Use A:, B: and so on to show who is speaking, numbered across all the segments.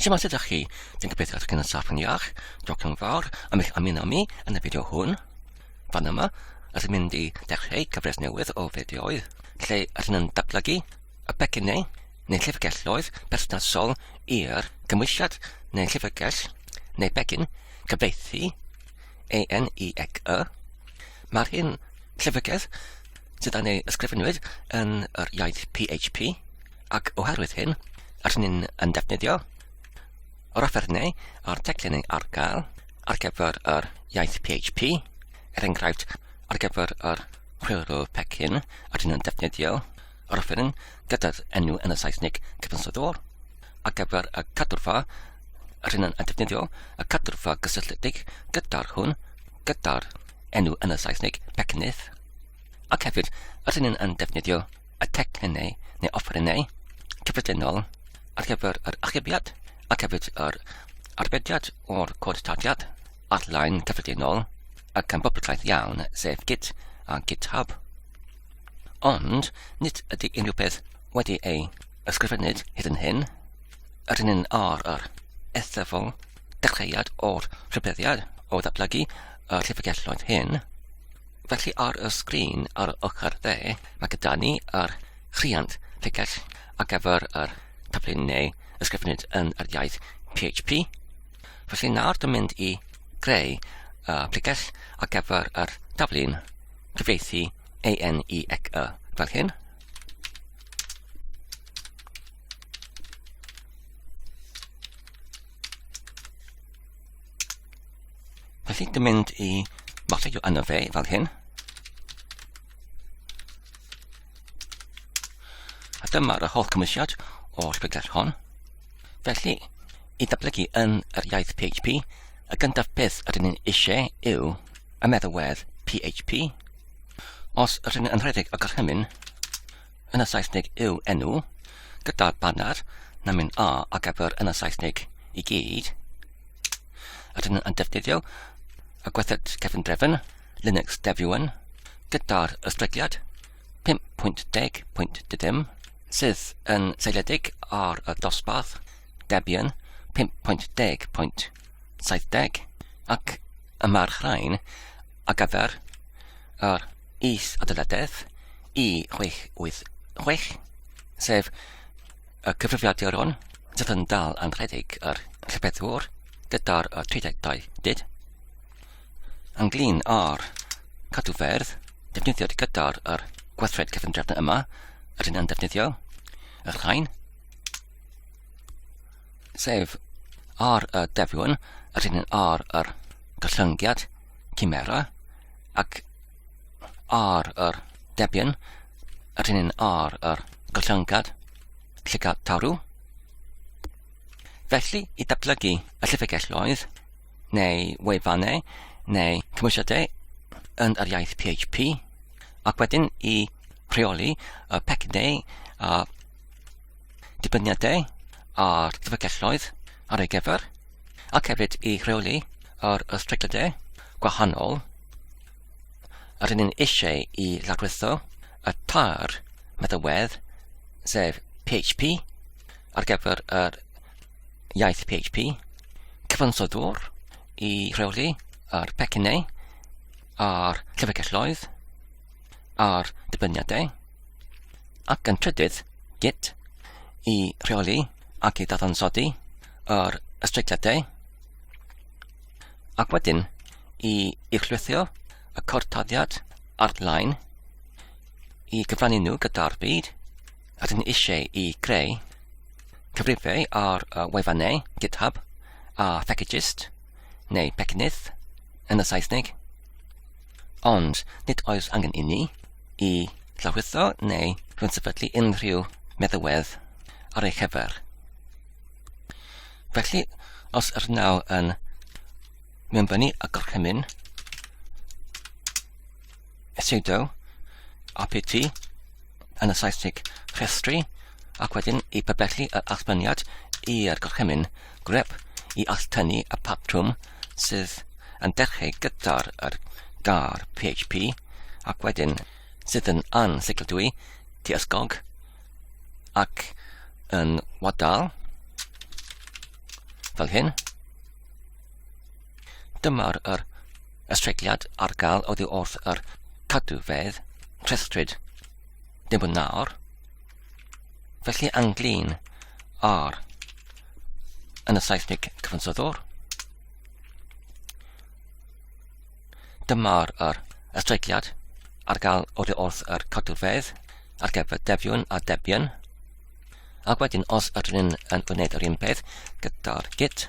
A: Siema, sut ydych chi? Dwi'n gobeithio ydych chi'n saff yn iach. Diolch yn fawr am eich ymuno mi yn y fideo hwn. Fan yma, ydym mynd i dechrau cyfres newydd o fideoedd, lle ydym yn datblygu y becynnau neu llyfrgelloedd berthnasol i'r gymwysiad neu llyfrgell neu begyn cyfieithu enicy. Mae'r hyn llyfrgell sydd yn ei ysgrifenwyd yn yr iaith PHP, ac oherwydd hyn, ydym yn defnyddio o'r offernau a'r teclinau ar gael ar gyfer yr iaith PHP, enghraifft ar gyfer yr creu pecyn ydym yn defnyddio o'r offeryn gyda'r enw yn y Saesneg cyfansoddwr, ar gyfer y cadwrfa ydym yn defnyddio y cadwrfa gysylltiedig gyda'r hwn, gyda'r enw yn y Saesneg pecynnydd, ac hefyd ydym yn defnyddio y teclinau neu offerynau cyffredinol ar gyfer yr achubiad ac hefyd yr arbediad o'r cod tadiad ar-lein cyffredinol ac yn boblogaeth iawn, sef Git a GitHub. Ond, nid ydy unrhyw beth wedi ei ysgrifennydd hyd yn hyn, ydym ar yr eithafol dechreuad o'r rhybeddiad o ddatblygu y llyfrgelloedd hyn. Felly ar y sgrin ar ochr dde, mae gyda ni yr rhiant llygell ar gyfer yr tafluniau ysgrifennydd yn yr iaith PHP. Felly nawr dwi'n mynd i greu llygell ar gyfer yr taflun cyfieithu enicy fel hyn. Felly dwi'n mynd i marcio yno fe fel hyn. A dyma'r holl cymwysiad o'r llygell hon. Felly, i datblygu yn yr iaith PHP, y gyntaf beth ydym yn eisiau yw y meddalwedd PHP. Os ydym yn rhedeg y gorchymyn yn y Saesneg yw enw, gyda'r banner na mynd A ar gyfer yn y Saesneg i gyd, ydym yn defnyddio y gwerthed cefndrefn Linux Debian gyda'r ystregliad 5.10.dim sydd yn seiliedig ar y dosbarth Debian 5.10.70 ac yma'r rhain ar gyfer yr is-adeiladedd i686 sef y cyfrifiaduron sydd yn dal yn rhedeg yr llybeddwr gyda'r 32 dyd. Ynglyn â'r cadwferth defnyddiad gyda'r gweithred cefndrefn yma ydym yn defnyddio y rhain sef ar y Debian ydym ar yr gollyngiad Chimera ac ar yr Debian ydym ar yr gollyngiad llygad tawrw. Felly, i datblygu y llyfrgelloedd neu wefannau neu cymwysiadau yn yr iaith PHP ac wedyn i rheoli y pecynnau a dibyniadau a'r llyfrgelloedd ar ei gyfer ac hefyd i rheoli yr ystregliadau gwahanol ydym eisiau i lawrlwytho y tair meddalwedd sef PHP ar gyfer yr iaith PHP, cyfansoddwr i rheoli yr pecynnau a'r llyfrgelloedd a'r dibyniadau ac yn trydydd Git i rheoli ac i ddadansoddi yr ystregliadau ac wedyn i uchlythio y cortaddiad ar-lein i gyfrannu nhw gyda'r byd ydym eisiau i greu cyfrifau ar wefannau GitHub a Packagist neu pecynnydd yn y Saesneg. Ond nid oes angen i ni i lawrlwytho neu rhywnsefydlu unrhyw meddalwedd ar ei chyfer. Felly, os ydym nawr yn mewnbynnu y gorchymyn sudo rpt yn y Saesneg rhestru ac wedyn i pabellu y allbyniad i'r gorchymyn grep i alltynnu y patrwm sydd yn dechrau gyda'r gar PHP ac wedyn sydd yn anseigladwy tuysgog ac yn wadal fel hyn. Dyma'r ystregliad ar gael oddi wrth cadwfedd trethryd dim ond nawr. Felly anglin ar yn y Saesnig cyfansoddwr. Dyma'r ystregliad ar gael oddi wrth cadwfedd ar gyfer defiwn a debian. Ac wedyn os ydyn nhw'n yn gwneud yr un peth gyda'r git.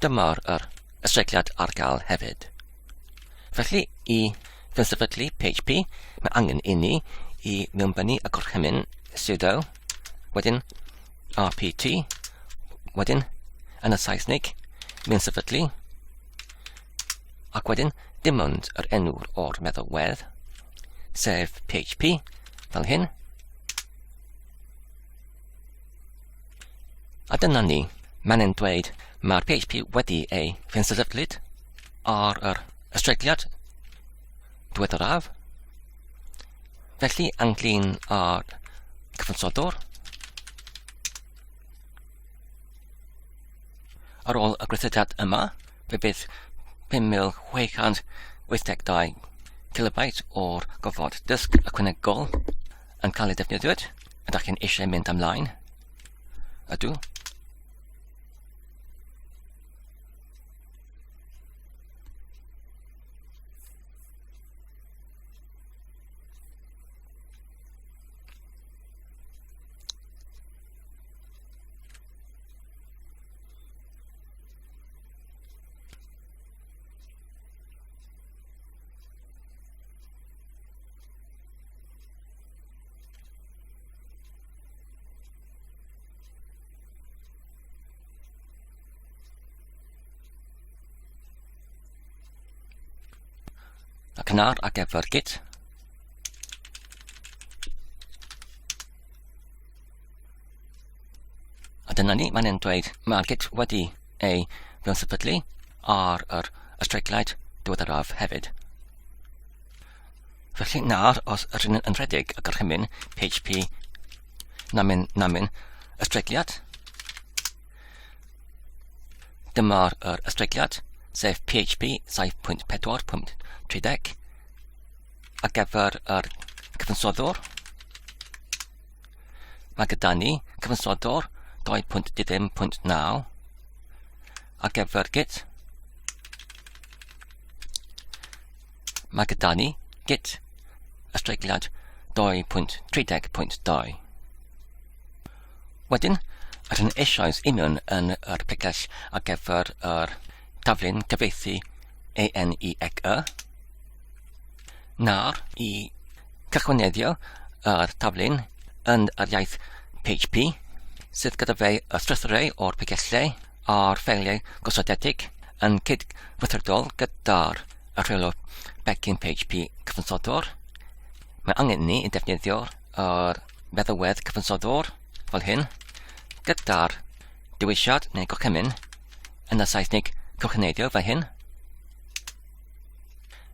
A: Dyma'r ystregliad ar gael hefyd. Felly i fynsefydlu PHP mae angen i ni i mewnbynnu y gorchymyn sudo, wedyn rpt, wedyn yn y Saesnig mewn-sefydlu, ac wedyn dim ond yr enw'r o'r meddalwedd, sef PHP, fel hyn. A dyna ni, mae'n dweud mae'r PHP wedi ei fynsefydlyd ar yr ystregliad diweddaraf. Felly anglin ar cyfansoddwr. Ar ôl y gweithrediad yma, fe bydd 5682 kilobyte o'r gofod disg ychwanegol yn cael ei defnyddio, ydych chi'n eisiau mynd ymlaen. Ydw. Ac yna ar gyfer git. A dyna ni, mae'n dweud mae'r git wedi ei fynsefydlu ar yr ystregliad diweddaraf hefyd. Felly nawr, os ydyn yn rhedeg y gorchymyn PHP namin ystregliad, dyma'r ystregliad, sef PHP 7.4.30 ar gyfer yr cyfansoddwr. Mae gyda ni cyfansoddwr 2.10.9 ar gyfer git. Mae gyda ni git ystregliad 2.30.2. Wedyn, ydyn eisoes union yn yr pegell ar gyfer yr taflun cyfieithu enicy. Nawr, i cychwyneddio yr taflun yn yr iaith PHP, sydd gyda fe y strythurau o'r pegellau a'r ffeiliau gosodedig yn cydweithredol gyda'r rheolwr becyn PHP cyfansoddwr. Mae angen ni i defnyddio yr meddalwedd cyfansoddwr fel hyn, gyda'r dewisiad neu gorchymyn yn y Saesnig cychwyneddio fel hyn.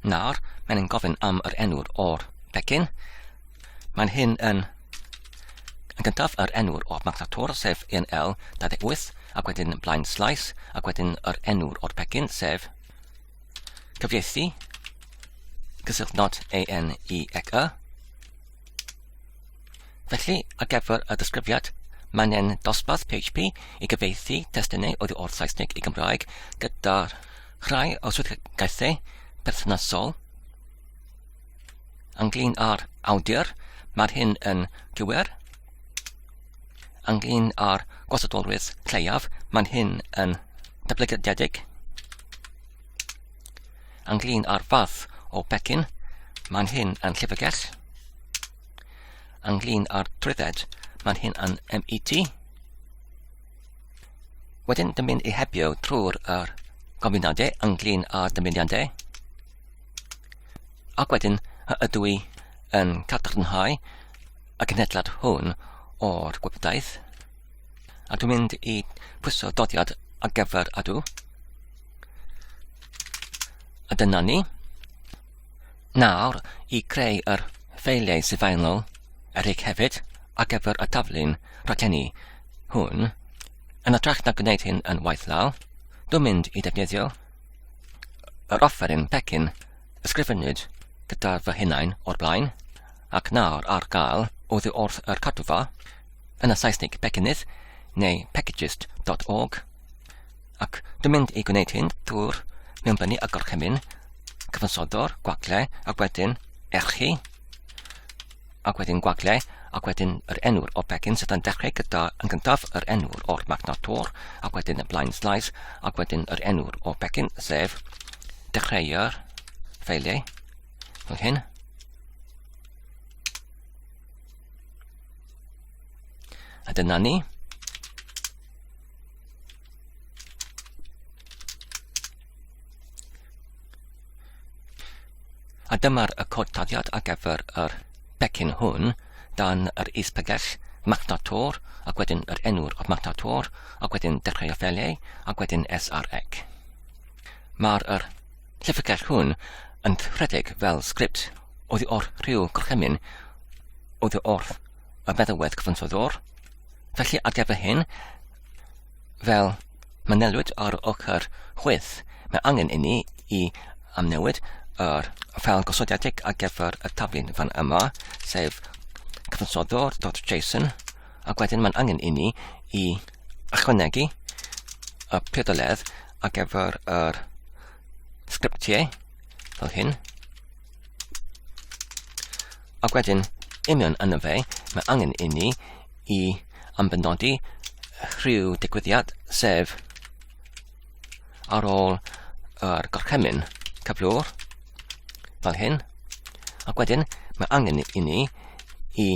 A: Nawr, mae'n gofyn am yr enw'r o'r becyn. Mae'n hyn yn gyntaf yr enw'r o'r machnatwr, sef ENL28, ac wedyn blaen slice, ac wedyn yr enw'r o'r becyn, sef cyfieithu, cysylltnod enicy. Felly, ar gyfer y disgrifiad, mae'n dosbarth PHP i gyfieithu testunau oddi o'r Saesnig i Gymraeg gyda'r rhai o swyddogaethau perthnasol. Anglin ar awdur, mae'r hyn yn gywir. Anglin ar gwasadolrwydd lleiaf, mae'n hyn yn datblygedig. Anglin ar fath o becyn, mae'n hyn yn llyfrgell. Anglin ar trwydded, mae'n hyn yn MET. Wedyn, dim mynd i hebio trwy'r gombinadau anglin ar dymuniadau. Ac wedyn, ydw i yn cadarnhau y cenhedlad hwn o'r gwybodaeth. A dwi'n mynd i pwyso dodiad ar gyfer ydw. A dyna ni. Nawr, i creu yr ffeiliau sylfaenol eryll hefyd, ar gyfer y taflun rhaglennu hwn, yn ytrach na gwneud hyn yn waith law, dwi'n mynd I defnyddio yr offeryn pecyn ysgrifennwyd gyda fy hunain o'r blaen, ac nawr ar gael oddi wrth yr cadwa yn y Saesnig Becynydd neu Packagist.org, ac dwi'n mynd I gwneud hyn drwy'r mewnbynnu y gorchymyn, cyfansoddwr, gwagle, ac wedyn erchi, ac wedyn gwagle, ac wedyn yr enw'r o pecyn sydd yn dechrau gyda yn gyntaf yr enw'r o'r magnator, ac wedyn y blaen slice, ac wedyn yr enw'r o pecyn sef dechreu'r ffeiliau, fel hyn. A dyna ni. A dyma'r y cod taddiad ar gyfer yr pecyn hwn dan yr is-pegell magnator, ac wedyn yr enw'r o'r magnator, ac wedyn dechrau y ffeiliau, ac wedyn srec. Mae'r llyfrgell hwn yn rhedeg fel sgript oddi o'r rhyw gorchymyn oddi wrth y meddalwedd cyfansoddwr. Felly ar gyfer hyn, fel manelwyd ar ochr chwith, mae angen I ni I amnewid yr ffeil gosodiedig ar gyfer y taflun fan yma, sef cyfansoddwr.json, ac wedyn mae'n angen I ni I ychwanegu y priodoledd ar gyfer yr sgriptiau, fel hyn. Ac wedyn, union yna fe, mae angen I ni I ambenodi rhyw digwyddiad sef ar ôl yr gorchymyn cyflwr, fel hyn. Ac wedyn, mae angen I ni I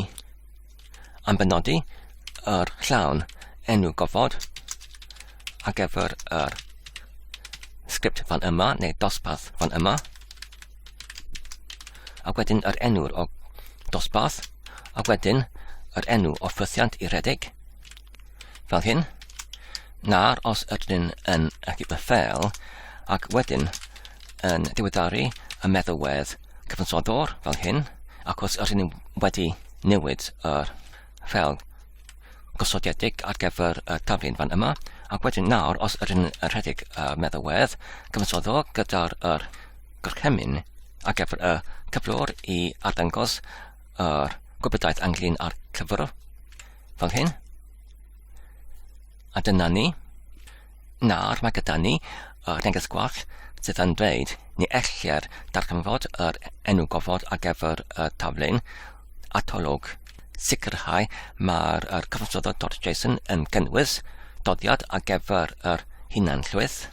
A: ambenodi yr llawn enw gofod ar gyfer yr sgript fan yma, neu dosbarth fan yma. Ac wedyn yr enw'r o dosbarth, ac wedyn yr enw o ffythiant I rhedeg, fel hyn. Na'r os ydyn yn gyda ffeil, ac wedyn yn diweddaru y meddalwedd cyfansoddwr, fel hyn, ac os ydyn wedi newid yr ffeil gosodiedig ar gyfer y taflun fan yma, ac wedyn nawr os ydyn yn rhedeg y meddalwedd cyfansoddwr gyda'r gorchymyn ar gyfer y cyflwr I arddangos yr gwybodaeth ynglyn â'r llyfr, fel hyn. A dyna ni. Nawr mae gyda ni neges gwall sydd yn dweud ni ellir darganfod yr enw gofod ar gyfer y taflun atolwg sicrhau mae'r cyfansoddwr.json yn gynnwys doddiad ar gyfer yr hunan llwyth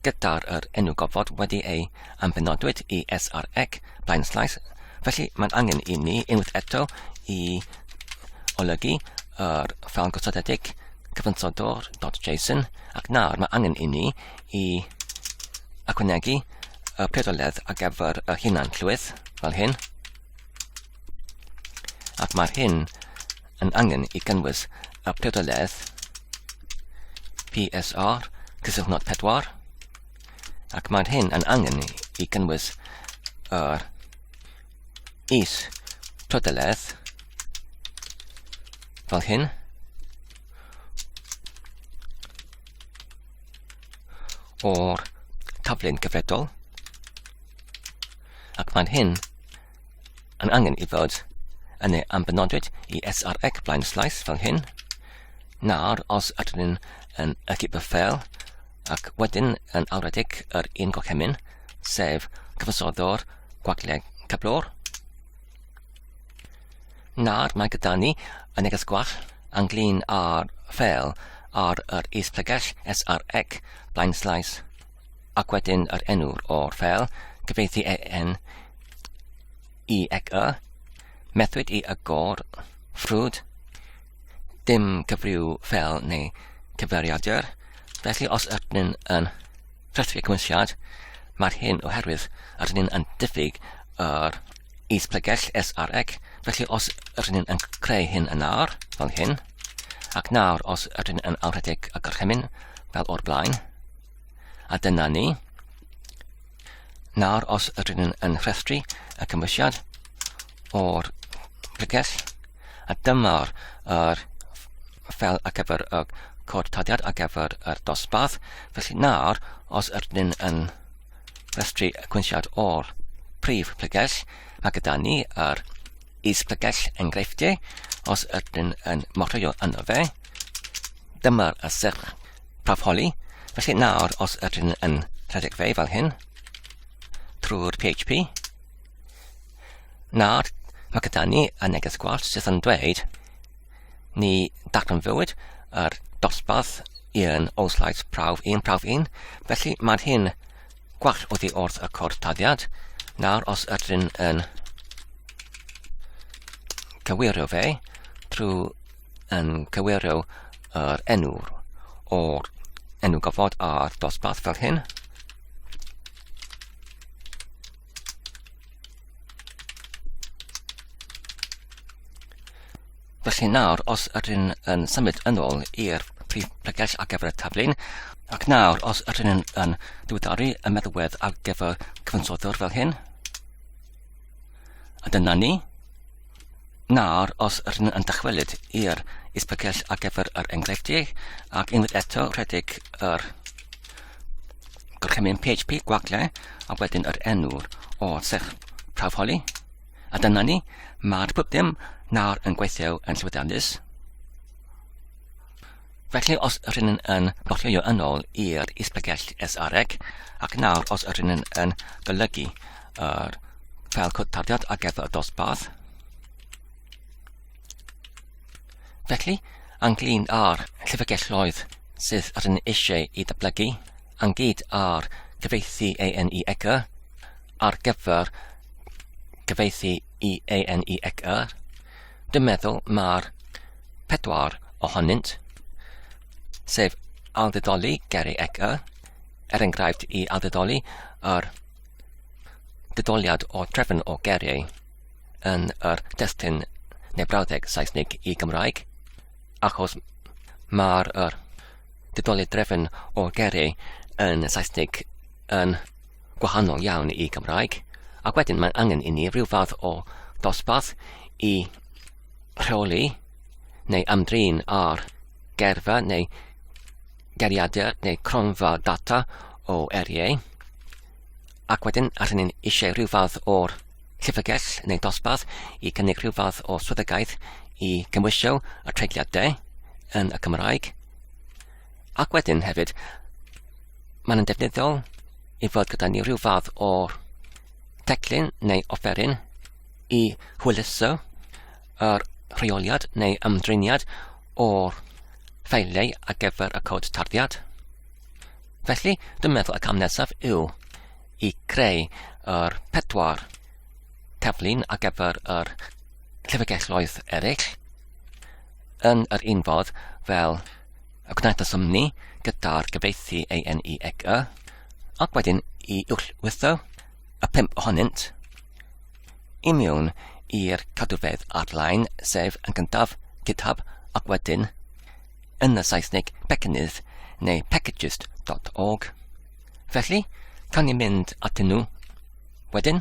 A: gyda'r enw gofod wedi ei ambenodwyd I srec blaen slice. Felly mae'n angen I ni unwaith eto I olygu yr ffeil gosodiedig cyfansoddwr.json, ac nawr mae angen I ni I ychwanegu y priodoledd ar gyfer y hunan llwyth, fel hyn. Ac mae'r hyn yn angen I gynnwys y priodoledd PSR, cysylltnod 4, ac mae'r hyn yn angen I gynnwys yr is-priodoledd, fel hyn. O'r taflun gyfredol, ac mae'n hyn yn angen I fod yn ei ambenodwyd I srec blaen slice, fel hyn. Nawr os ydyn yn gyda ffeil, ac wedyn yn awredig yr un gorchymyn, sef cyfansoddwr gwagle cyflwr. Nawr mae gyda ni y neges gwall ynglyn â'r ffeil ar yr is-plegell srec blaen slice, ac wedyn yr enw'r o'r ffeil cyfieithu methwyd I agor ffrwd, dim cyfriw ffeil neu cyfeiriadur. Felly os ydyn yn rhestru cymwysiad, mae'r hyn oherwydd ydyn yn diffyg yr is-plegell srec. Felly os ydyn yn creu hyn yn nawr, fel hyn, ac nawr os ydyn yn awredig y gorchymyn fel o'r blaen, a dyna ni. Nawr os ydyn yn rhestru y cymwysiad o'r plegell, a dyma'r ffel ar gyfer y cod todiad ar gyfer y dosbarth. Felly nawr, os ydyn yn rhestru y gwynsiad o'r prif plygell, mae gyda ni yr is-plygell enghreifftiau. Os ydyn yn morfio yno fe, dyma'r y sych prawfholi. Felly nawr, os ydyn yn rhedeg fe fel hyn, trwy'r PHP, nawr, mae gyda ni y neges gwallt sydd yn dweud ni darganfywyd yr dosbarth un o-slais prawf 1, prawf 1. Felly mae'r hyn gwall oddi wrth y cod todiad. Nawr, os ydyn yn cywirio fe, trwy yn cywirio yr enw o'r enw gofod ar dosbarth fel hyn. Felly nawr, os ydyn yn symud yn ôl i'r prif plygell ar gyfer y taflun, ac nawr, os ydyn yn diweddaru y meddalwedd ar gyfer cyfansoddwr fel hyn, a dyna ni. Nawr, os ydyn yn dychwelyd i'r is-plygell ar gyfer yr enghreifftiau, ac unwaith eto rhedeg yr gorchymyn PHP gwagle, a wedyn yr enw o sych prawfholi, a dyna ni, mae'r bob dim nawr yn gweithio yn llywedannus. Felly, os ydyn yn blocio yn ôl i'r is-plygell SReg, ac nawr, os ydyn yn golygu yr ffel cod todiad ar gyfer y dosbarth. Felly, ynglyn â'r llyfrgelloedd sydd ydyn eisiau i datblygu, ynghyd â'r cyfieithu enicy ar gyfer cyfieithu i enicy, dwi'n meddwl mae'r 4 ohonynt, sef awdurdodoli geri ecy, enghraifft i awdurdodoli yr dydoliad o drefn o geriau yn yr destun neu brawddeg Saesnig i Gymraeg, achos mae'r dydoliad drefn o geriau yn Saesnig yn gwahanol iawn i Gymraeg, ac wedyn mae'n angen i ni rhyw fath o dosbarth i rheoli neu ymdrin ar gerfa neu geriadau neu cronfa data o eriau, ac wedyn allan ni'n eisiau rhyw fath o'r llyfrgell neu dosbarth i cynnig rhyw fath o swyddogaeth i gymwysio y treigliadau yn y Gymraeg, ac wedyn hefyd mae'n defnyddiol i fod gyda ni rhyw fath o'r teclyn neu offeryn i hwyluso yr rheoliad neu ymdriniad o'r ffeiliau ar gyfer y cod tarddiad. Felly, dwi'n meddwl y cam nesaf yw i creu yr 4 taflun ar gyfer yr llyfrgelloedd eraill yn yr un fodd fel y gwnaeth y symni gyda'r gyfieithu enicy, ac wedyn i uwchwytho y 5 ohonynt i mewn i'r cadwfedd ar-lein, sef yn gyntaf GitHub, ac wedyn yn y Saesnig Packagist neu Packagist.org. Felly, cawn ni mynd atyn nhw wedyn.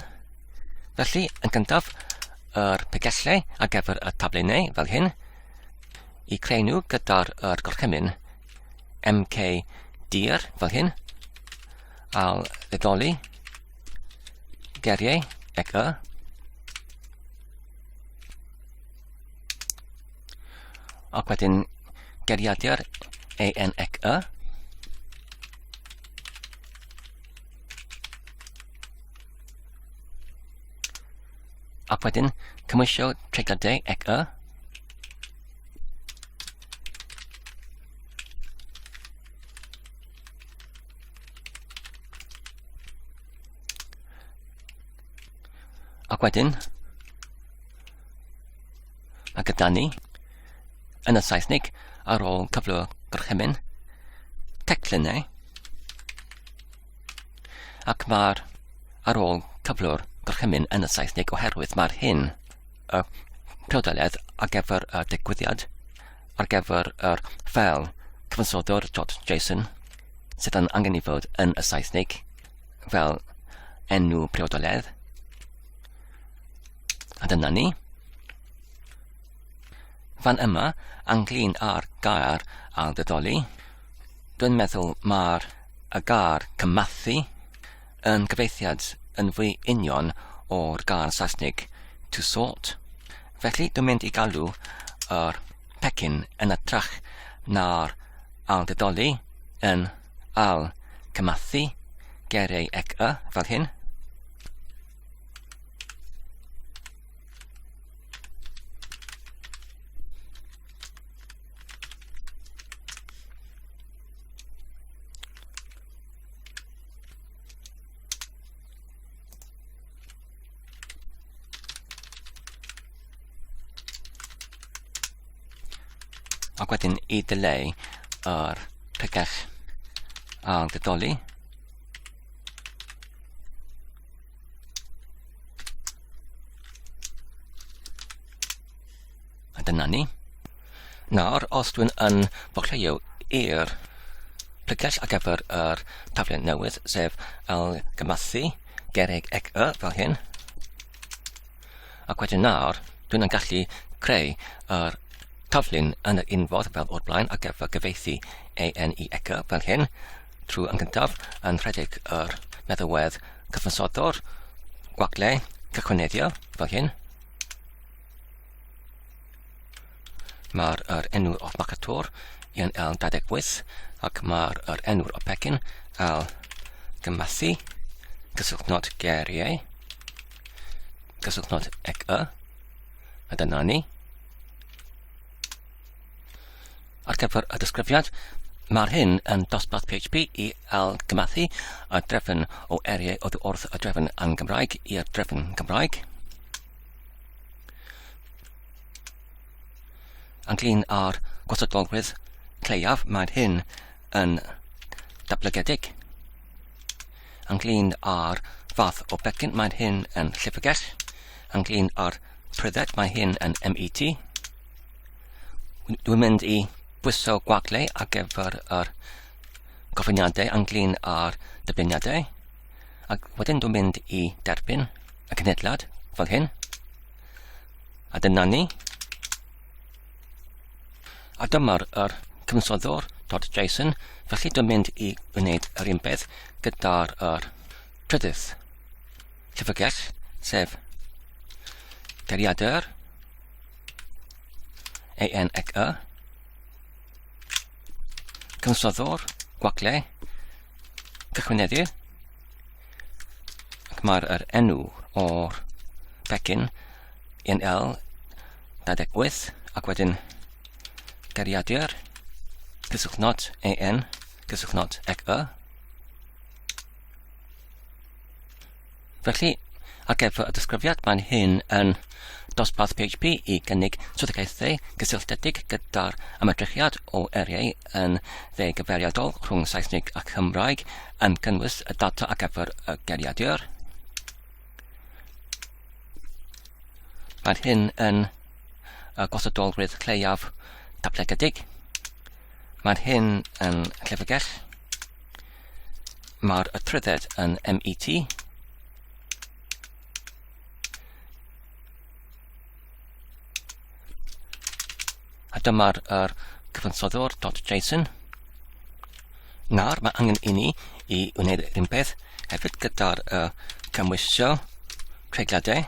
A: Felly, yn gyntaf, yr pegellau ar gyfer y tablinau fel hyn, i creu nhw gyda'r gorchymyn mkdir fel hyn, a'r ddedoli geriau ecy, ac wedyn geriadur enicy, ac wedyn cymwysio treigliadau ecy, ac wedyn mae gyda ni yn y Saesnig ar ôl cyflwr gorchymyn teclynau, ac mae'r ar ôl cyflwr gorchymyn yn y Saesnig oherwydd mae'r hyn y priodoliad ar gyfer y digwyddiad ar gyfer yr ffel cyfansoddwr.json sydd yn angen i fod yn y Saesnig fel enw priodoliad, a dyna ni. Fan yma, ynglyn â'r gair aildydoli, dwi'n meddwl mae'r gair cymathu yn gyfeithiad yn fwy union o'r gair Saesnig to sort. Felly dwi'n mynd I galw yr pecyn yn ytrach na'r aildydoli yn al cymathu gerau ec fel hyn. Ac wedyn I dileu yr pegell aildydoli. A dyna ni. Nawr, os dwi'n yn bochleuo i'r pegell ar gyfer yr taflen newydd, sef gymathu gerrig ec fel hyn. Ac wedyn nawr, dwi'n yn gallu creu yr taflun yn yr unfodd fel o'r blaen ar gyfer gyfieithu enicy fel hyn, trwy yn gyntaf yn rhedeg yr meddalwedd cyfansoddwr, gwagle, cychwyneddio fel hyn. Mae'r enw o'r marcatwr yn L28 ac mae'r enw o'r pecyn gymathu, gysylltnod geiriau, gysylltnod ec a dyna ni. Ar gyfer y disgrifiad, mae'r hyn yn dosbarth PHP I gymathu y drefn o eriau oddi wrth y drefn yn Gymraeg i'r drefn Gymraeg. Ynglyn â'r gwasadolrwydd cleiaf, mae'r hyn yn dablygedig. Ynglyn â'r fath o becyn, mae'r hyn yn llyfrgell. Ynglyn â'r prydded, mae hyn yn MET. Dwi'n mynd I bwyso gwagle ar gyfer yr goffiniadau ynglyn â'r dybliniadau. Ac wedyn dwi'n mynd I derbyn y cenhedlad fel hyn. A dyna ni. A dyma'r cyfansoddwr.json, felly dwi'n mynd I wneud yr un peth gyda'r trydydd llyfrgell, sef geiriadur enicy, cyfansoddwr, gwagle, cychwyneddu, ac mae'r enw o'r pecyn yn L28 ac wedyn geiriadur, gysylltnod gysylltnod ec a. Felly, ar gyfer y disgrifiad, mae'n hyn yn dosbarth PHP I gynnig swyddogaethau gysylltiedig gyda'r ymedrychiad o eriau yn dde-gyfeiriadol rhwng Saesnig ac Cymraeg yn cynnwys y data ar gyfer y geiriadur. Mae'n hyn yn gwasadolrwydd cleiaf dablygedig. Mae'r hyn yn llyfrgell. Mae'r trydded yn MET. A dyma'r cyfansoddwr.json. Nawr mae angen I ni I wneud yr un peth hefyd gyda'r cymwysio treigliadau.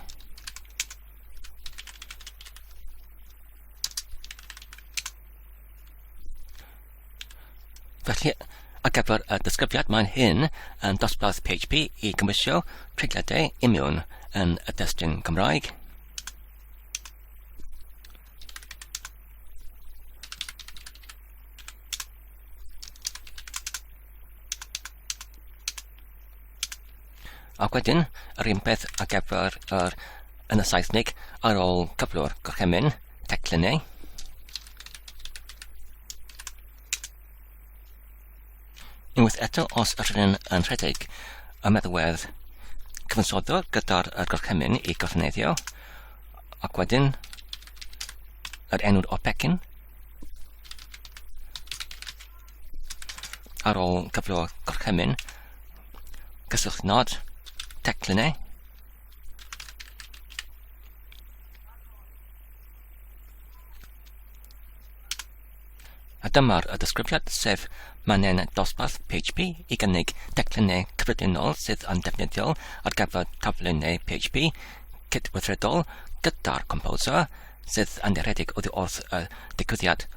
A: Felly, ar gyfer y disgrifiad, mae'n hyn yn dosbarth PHP I cymwysio treigliadau I mewn yn y destun Gymraeg. Ac wedyn, yr un peth ar gyfer yn y Saesnig ar ôl cyflwr gorchymyn, teclynau. Unwaith eto, os ydyn yn rhedeg y meddalwedd cyfansoddwr gyda'r gorchymyn I gorchymeddio, ac wedyn yr enw o'r pecyn ar ôl cyflwr gorchymyn, gysylltnod teclynau. dyma'r y disgrifiad sef manen dosbarth PHP I gynnig declinau cyffredinol sydd yn defnyddiol ar gyfer tafluniau PHP cydweithredol gyda'r Composer sydd yn deredig oddi wrth y digwyddiad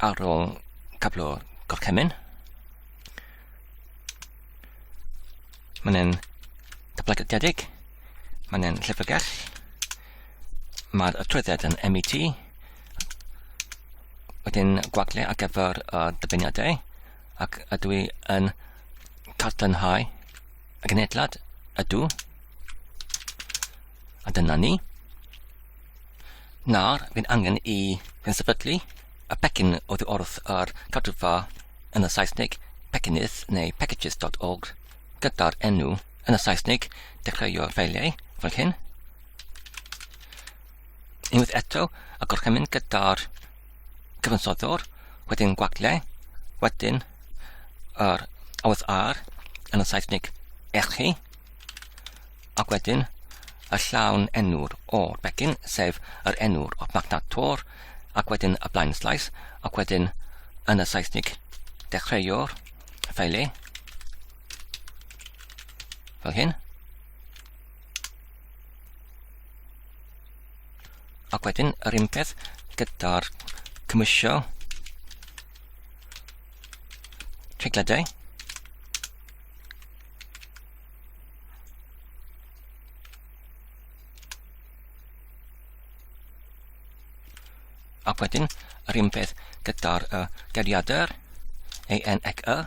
A: ar ôl cyflwr gorchymyn. Manen datblygedig, manen llyfrgell, mae'r trwyddiad yn MET, wedyn gwagle ar gyfer y dyfyniadau, ac ydw I yn cadlynhau y genedlad ydw, a dyna ni. Nawr, fi'n angen I sefydlu y becyn oddi wrth yr cadwfa yn y Saesnig Packagist neu Packagist.org gyda'r enw yn y Saesnig dechreuo'r ffeiliau fel hyn. Unwaith eto, y gorchymyn gyda'r cyfansoddwr, wedyn gwagle, wedyn yr awydd ar yn y Saesnig erchi, ac wedyn y llawn enw'r o'r becyn, sef yr enw'r o'r magnator, ac wedyn y blaen slais, ac wedyn yn y Saesnig dechreuo'r ffeiliau fel hyn. Ac wedyn yr un peth gyda'r cymwysio treigladau. Ac wedyn yr un peth gyda'r geiriadur enicy.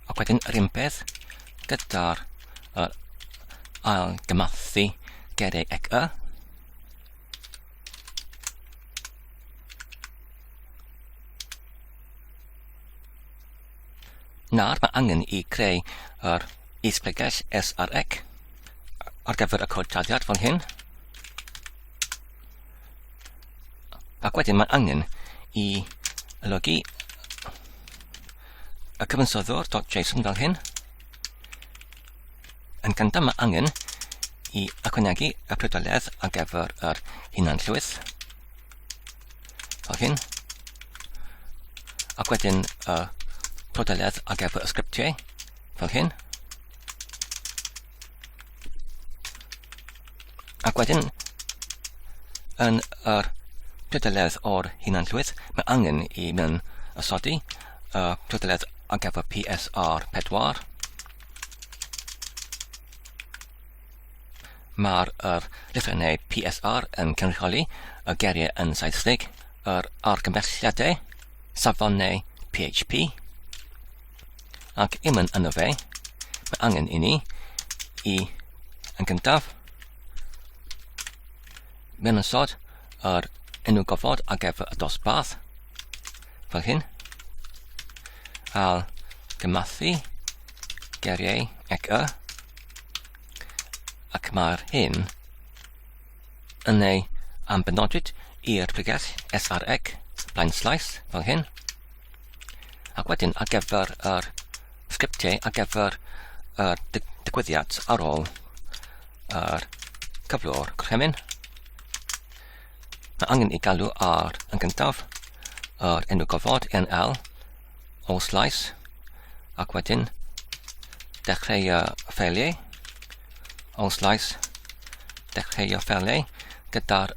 A: Ac wedyn yr un peth gyda'r ailgymathu geiriau ec. Nawr mae angen I creu yr isbregell srec ar gyfer y codtaddiad fel hyn. Ac wedyn mae angen I olygu y cyfansoddwr.json fel hyn. Yn gyntaf mae angen I ychwanegu y prydoledd ar gyfer yr hunanllwyth fel hyn. Ac wedyn y prydoledd ar gyfer y sgriptiau fel hyn. Ac wedyn yn yr prydoledd o'r hunanllwyth mae angen I mewn ysodi y prydoledd ar gyfer PSR4. Mae'r lythrennau PSR yn cynrychioli y geiriau yn Saesnig, yr argymhelliadau, safonau PHP, ac unwaith yno fe, mae angen I ni I yn gyntaf mewn ysod yr enw gofod ar gyfer y dosbarth fel hyn, ail gymathu geiriau ec ac mae'r hyn yn ei ambenodwyd i'r pregell srec blaen slais fel hyn, ac wedyn ar gyfer yr sgriptiau ar gyfer y digwyddiad ar ôl yr cyflwr gorchymyn. Mae angen I galw ar yn gyntaf yr enw gofod NL o slais, ac wedyn dechreu ffeiliau o slais, dechreu ffeiliau gyda'r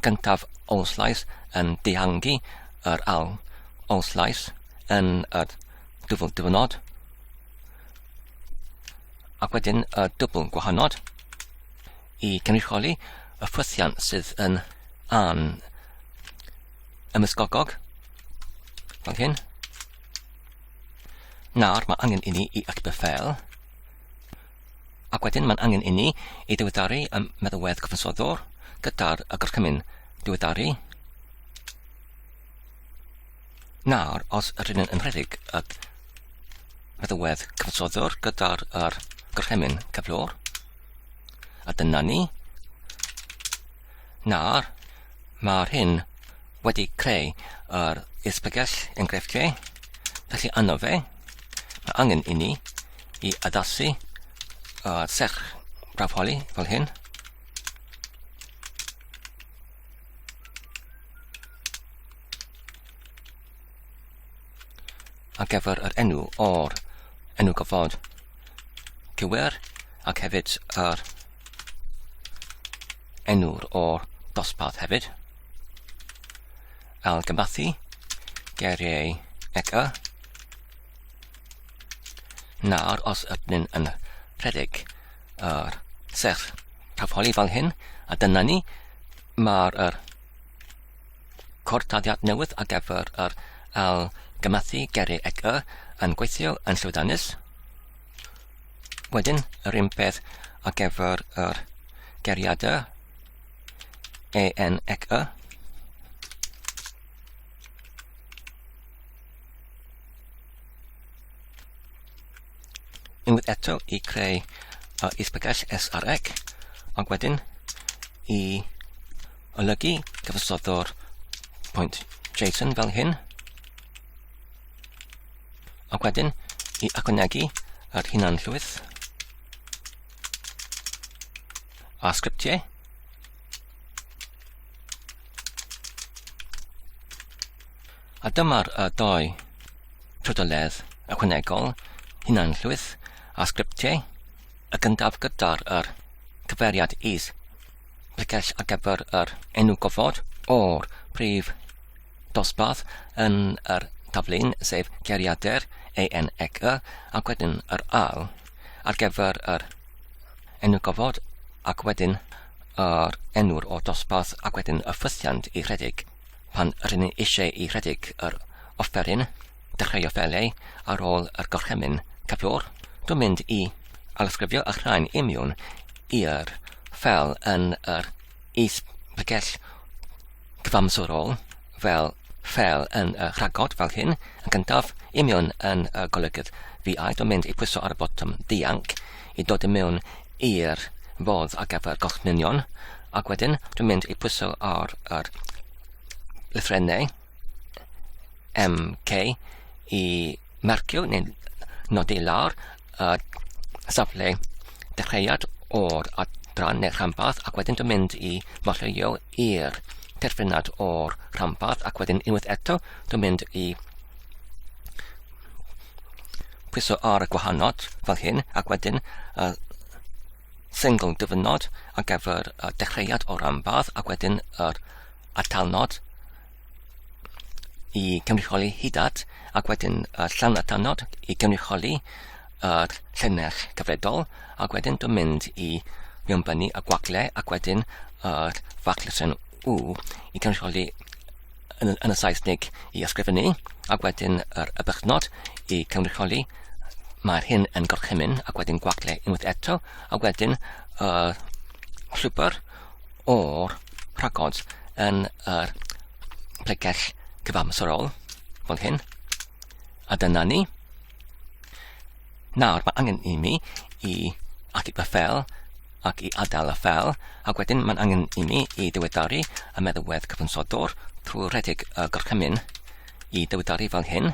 A: gyntaf o slais yn dihangu yr al o slais yn y dwfnod, ac wedyn y dwbl gwahanod I gynrychioli y ffwythiant sydd yn ymysgogog fel hyn. Nawr mae angen I ni I active ffeil, ac wedyn mae'n angen I ni I diweddaru y meddalwedd cyfansoddwr gyda'r gorchymyn diweddaru. Nawr, os rydyn yn rhedeg y meddalwedd cyfansoddwr gyda'r gorchymyn cyflwr, a dyna ni. Nawr, mae'r hyn wedi creu yr isbregell enghreifftiau, felly yno fe, mae angen I ni I addasu serch brafholi fel hyn. Ar gyfer yr enw o'r enw gofod cywir ac hefyd yr enw'r o'r dosbarth hefyd. Algymathu geiriau ega. Nawr os ydyn yn rhedeg yr serch brafholi fel hyn, a dyna ni mae'r cordaddiad newydd ar gyfer yr algymathu geiriau ega yn gweithio yn llwydiannus. Wedyn, yr un peth ar gyfer yr geiriadau en ega. Unwaith eto i creu is-bygell srec, ac wedyn i olygu cyfansoddwr .json fel hyn, ac wedyn i ychwanegu yr hunanllwyth a sgriptiau. A dyma'r dou trydoledd ychwanegol, hunanllwyth a sgriptiau, y gyntaf gyda'r cyfeiriad is-bygell ar gyfer yr enw gofod o'r prif dosbarth yn yr taflun, sef geiriadur en ega, ac wedyn yr al ar gyfer yr enw gofod, ac wedyn yr enw'r o dosbarth, ac wedyn y ffythiant i rhedeg pan rydyn ni eisiau i rhedeg yr offeryn, dechrau offerau ar ôl yr gorchymyn cyfiwr. Dwi'n mynd i alysgrifio y rhain i mewn i'r ffel yn yr is-bygell cyfamserol fel ffel yn y rhagod fel hyn. Yn gyntaf i mewn yn y golygydd VI, dwi'n mynd i pwyso ar y botwm dianc i dod i mewn i'r fodd ar gyfer gorchmynion, ac wedyn dwi'n mynd i pwyso ar yr lythrennau MK i marcio neu nodi lawr safle dechreuad o'r adran neu rhanbarth, ac wedyn dwi'n mynd i morlio i'r terfynad o'r rhanbarth, ac wedyn unwaith eto dwi'n mynd i pwyso ar y gwahanod fel hyn, ac wedyn single dyfynod ar gyfer dechreuad o'r rhanbarth, ac wedyn yr atalnod i cynrychioli hydad, ac wedyn llawn atalnod i cynrychioli yr llinell cyfredol, ac wedyn dwi'n mynd i fiwnbynnu y gwagle, ac wedyn yr fachlysyn w i cynrychioli yn y Saesnig i ysgrifennu, ac wedyn yr bychnod i cynrychioli mae'r hyn yn gorchymyn, ac wedyn gwagle unwaith eto, ac wedyn llwybr o'r rhagod yn yr plegell cyfamserol fel hyn. A dyna ni. Nawr mae angen i mi i achub y ffel ac i adael y ffel, ac wedyn mae'n angen i mi i diweddaru y meddalwedd cyfansoddwr trwy rhedeg y gorchymyn i diweddaru fel hyn.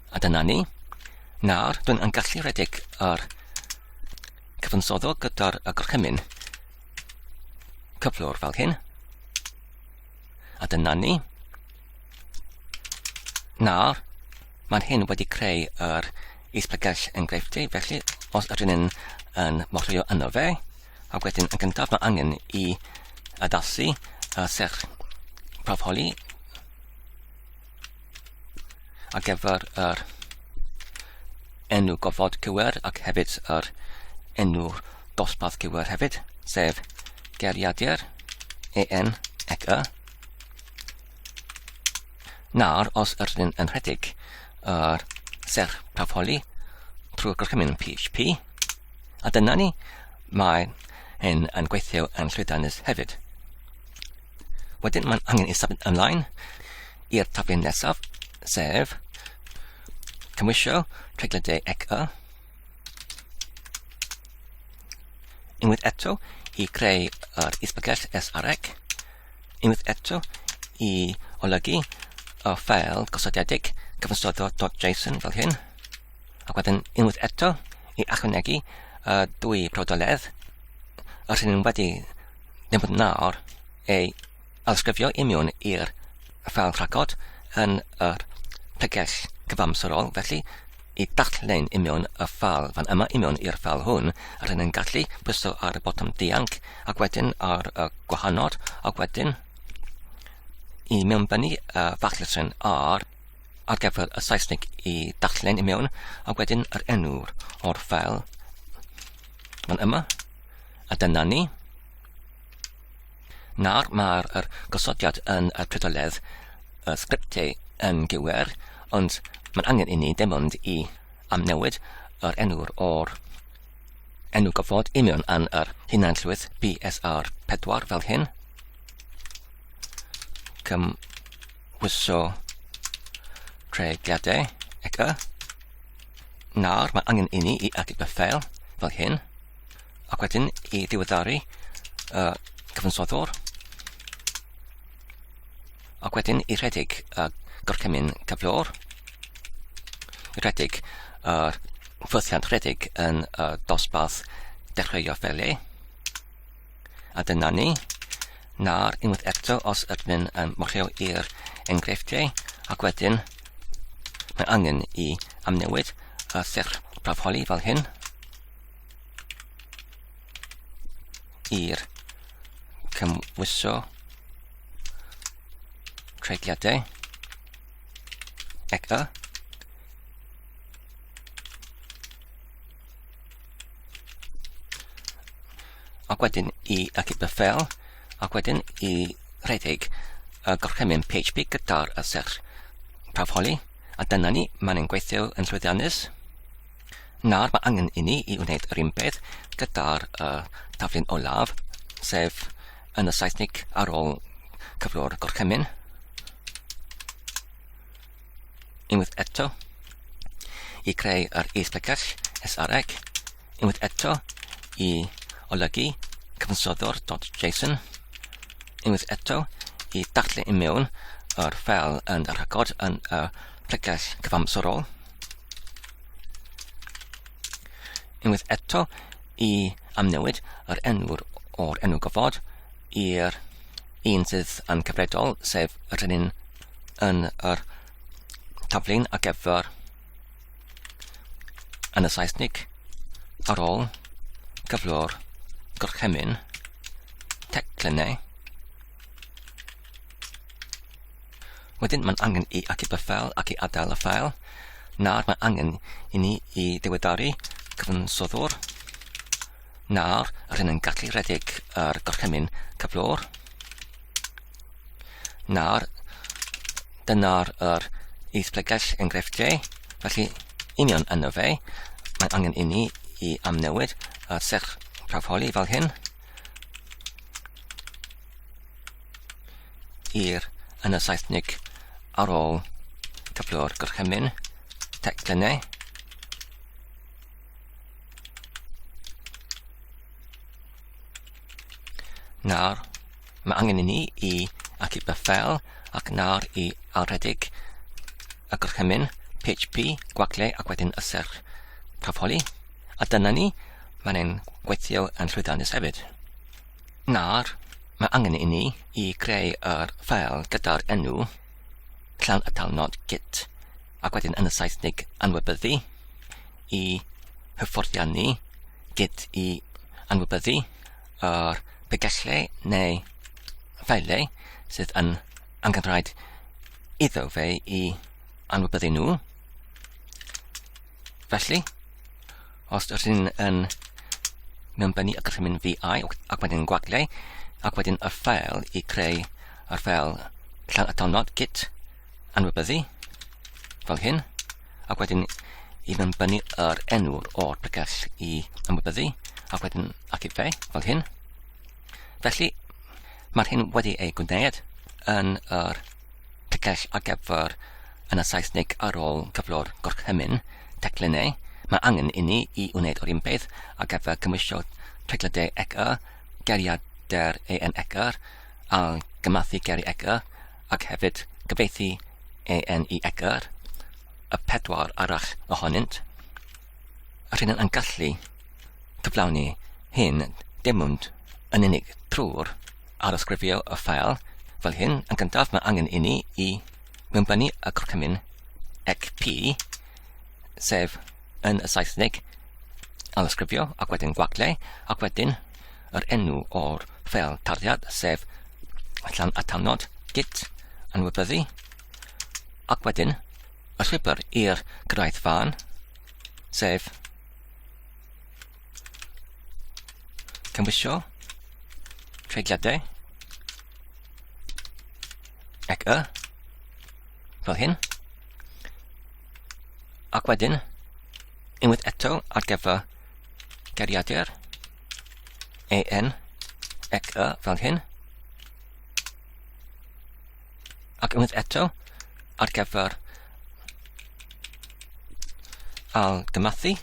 A: A dyna ni. Nawr dwi'n gallu rhedeg yr cyfansoddwr gyda'r gorchymyn cyflwr fel hyn. A dyna ni. Nawr, mae'n hyn wedi creu yr is-bygell enghreifftiau, felly os ydyn yn morlio yno fe, ac wedyn yn gyntaf mae angen i addasu y serch brafholi ar gyfer yr enw gofod cywir ac hefyd yr enw'r dosbarth cywir hefyd, sef geiriadur en ega. Nawr, os ydyn yn rhedeg yr serch brafholi trwy'r gorchymyn PHP, a dyna ni, mae hyn yn gweithio yn llwydiannus hefyd. Wedyn mae'n angen i symud ymlaen i'r taflen nesaf, sef cymwisio treigliadau ega. Unwaith eto i creu yr is-bygell srec. Unwaith eto i olygu y ffel gosodiedig cyfansoddwr.json fel hyn, ac wedyn unwaith eto I ychwanegu dwy brodoledd os ydyn nhw wedi newid nawr ei alsgrifio I mewn i'r ffeil rhagod yn yr Packagist cyfamserol, felly I darllen I mewn y ffeil fan yma I mewn i'r ffeil hwn, rydyn yn gallu pwyso ar y botwm dianc ac wedyn ar y gwahanod ac wedyn I mewnbynnu fachlysyn ar gyfer y Saesnig I darllen I mewn ac wedyn yr enw'r o'r ffeil fan yma a dyna ni. Nawr mae'r gosodiad yn y prydoledd y sgriptiau yn gywir, ond mae'n angen I ni dim ond I amnewid yr enw'r o'r enw gofod I mewn yn yr hunanllwyth BSR4 fel hyn. Cymwyso treigliadau ec y. Nawr mae angen I ni I agor y ffeil fel hyn, ac wedyn I ddiweddaru cyfansoddwr, ac wedyn I rhedeg gorchymyn cyflwr, I rhedeg ffwrthiant rhedeg yn dosbarth dechreuo ffeiliau. A dyna ni. Nawr unwaith eto os ydyn yn morchio i'r enghreifftiau ac wedyn mae angen I amnewid y llyfr brafholi fel hyn i'r cymwyso treigliadau ec y. Ac wedyn I agor y ffeil ac wedyn I rhedeg gorchymyn PHP gyda'r llyfr brafholi a dyna ni mae'n gweithio yn llwyddiannus. Nawr mae angen I ni I wneud yr un peth gyda'r taflun olaf, sef yn y Saesnig ar ôl cyflwr gorchymyn. Unwaith eto I creu yr is-Packagist SRX, unwaith eto I olygu cyfansoddwr.json, unwaith eto I darllen I mewn yr ffeil yn y rhagod yn y Packagist cyfamserol, unwaith eto I amnewid yr enw'r o'r enw gofod i'r un sydd yn cyfredol, sef yr un yn yr taflun ar gyfer yn y Saesnig ar ôl cyflwr gorchymyn teclynau. Wedyn mae'n angen I agor y ffeil ac I adael y ffeil. Nawr mae angen I ni I ddiweddaru cyfansoddwr. Nawr rydyn yn gallu rhedeg yr gorchymyn cyflwr. Nawr dyna'r is-Packagist enghreifftiau, felly union yno fe mae'n angen I ni I amnewid y llyfr brafholi fel hyn i'r yn y Saesnig ar ôl cyflwr gorchymyn teclynau. Nawr mae angen I ni I agor y ffeil ac nawr I alredig y gorchymyn PHP gwaglau ac wedyn y llyfr brafholi a dyna ni mae'n gweithio yn llwyddiannus hefyd. Nawr mae angen I ni I creu yr ffeil gyda'r enw llawn y talnod Git ac wedyn yn y Saesnig anwybyddu I hyfforddiannu Git I anwybyddu yr bygyllau neu ffeiliau sydd yn angenrhaid iddo fe I anwybyddu nhw. Felly, os ydyn yn mewnbynnu y gorchymyn VI ac wedyn gwaglau ac wedyn y ffeil I creu yr ffeil llawn y talnod Git anwybyddu fel hyn ac wedyn I mewnbynnu yr enw'r o'r Packagist I anwybyddu ac wedyn agor fe fel hyn. Felly mae'r hyn wedi ei gwneud yn yr Packagist ar gyfer yn y Saesnig ar ôl cyflwr gorchymyn teclynau. Mae angen I ni I wneud o'r un peth ar gyfer cymwysio treigliadau ec y, geiriadur ec-yr, a gymathu geiriau ec-y, ac hefyd gyfieithu ec-yr, y pedwar arall ohonynt. rydyn yn gallu cyflawni hyn dim ond yn unig trwy'r arysgrifio y ffail fel hyn. Yn gyntaf mae angen i ni i mewnbynnu y gorchymyn xp sef yn y Saesneg arysgrifio ac wedyn gwagle ac wedyn yr enw o'r ffail tarddiad sef allan atalnod git anwybyddu ac wedyn y llwybr i'r gyrraedd fan sef cymwysio treigliadau ac fel hyn ac wedyn unwaith eto ar gyfer geiriadur en ac fel hyn ac unwaith eto ar gyfer algymathu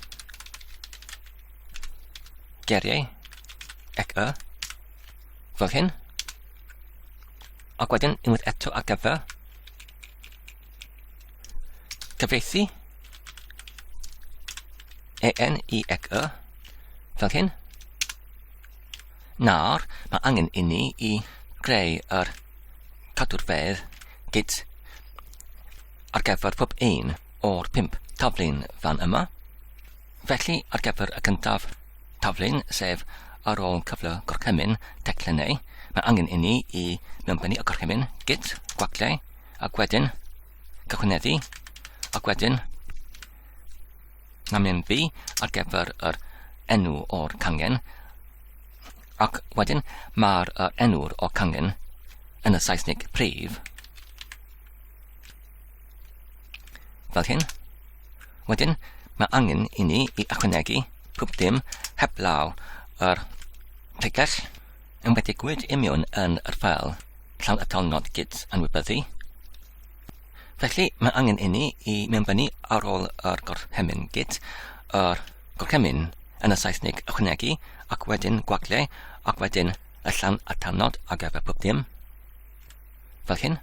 A: geiriau ac fel hyn ac wedyn unwaith eto ar gyfer cyfieithu en i ac fel hyn. Nawr mae angen i ni i greu yr cadwrfedd git ar gyfer pob un o'r 5 taflun fan yma. Felly ar gyfer y cyntaf taflun sef ar ôl cyfle gorchymyn teclynau mae angen i ni i mewnbynnu y gorchymyn git gwagle ac wedyn cychwyneddu ac wedyn namen B ar gyfer yr enw o'r cangen ac wedyn mae'r enw'r o cangen yn y Saesneg prif fel hyn. Wedyn mae angen i ni i ychwanegu pob dim heblaw yr teigell yn wedi gwyd imiwn yn yr ffail llawn atalnod git anwybyddu. Felly mae angen i ni i mewnbynnu ar ôl yr gorchymyn git yr gorchymyn yn y Saesneg ychwanegu ac wedyn gwagle ac wedyn y llawn atalnod ar gyfer pob dim fel hyn.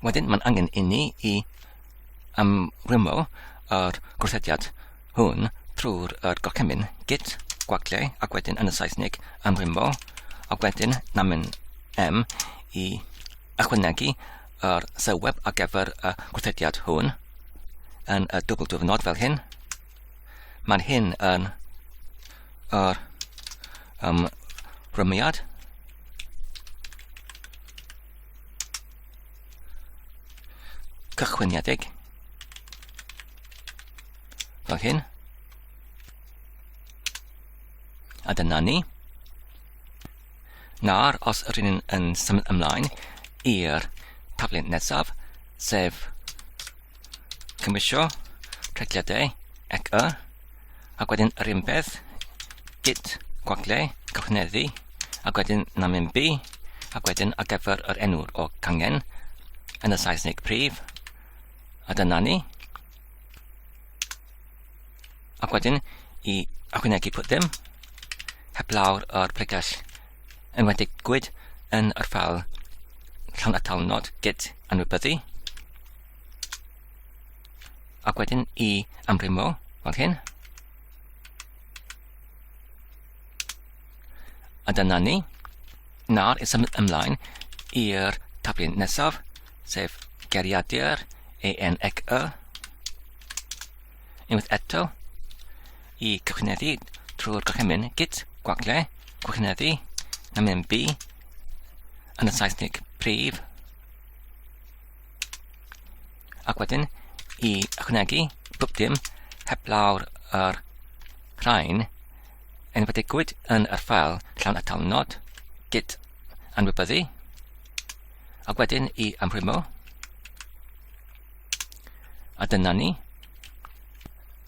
A: Wedyn mae'n angen i ni i amrymo yr gwrthodiad hwn trwy'r gorchymyn git gwagle ac wedyn yn y Saesneg amrymo ac wedyn namen M i ychwanegu yr sylweb ar gyfer y gwrthodiad hwn yn y dwbl diwrnod fel hyn. Mae'n hyn yn yr rymiad cychwyniedig fel hyn a dyna ni. Nawr os rydyn yn symud ymlaen i'r taflen nesaf sef cymwysio treigliadau ac ac wedyn yr un peth git gwagle cychwyneddu ac wedyn namen B ac wedyn ar gyfer yr enw'r o cangen yn y Saesneg prif a dyna ni ac wedyn i ychwanegu pob dim heblaw'r yr pregall yn wedi gwyd yn yr ffail llawn atalnod git anwybyddu ac wedyn i amrymo fel hyn a dyna ni. Nawr i symud ymlaen i'r taflen nesaf sef geiriadur en ac unwaith eto i cychwyneddu trwy'r gorchymyn git gwagle cychwyneddu namen B yn y Saesneg prif ac wedyn i ychwanegu pob dim heblaw'r yr rhain yn wedi gwyd yn yr ffail llawn atalnod git anwybyddu ac wedyn i amrymo a dyna ni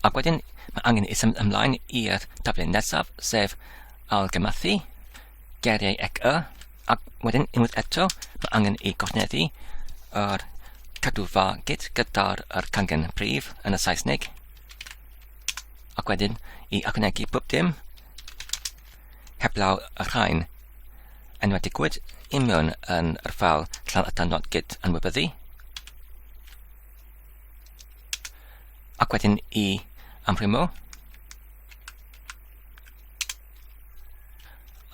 A: ac wedyn mae angen i symud ymlaen i'r taflen nesaf sef algymathu geiriau ac wedyn unwaith eto mae angen i gorchyneddu yr cadwfa git gyda'r cangen prif yn y Saesneg ac wedyn i ychwanegu pob dim heblaw y rhain yn wedi gwyd union yn yr ffail llawn atalnod git anwybyddu ac wedyn i amrimo.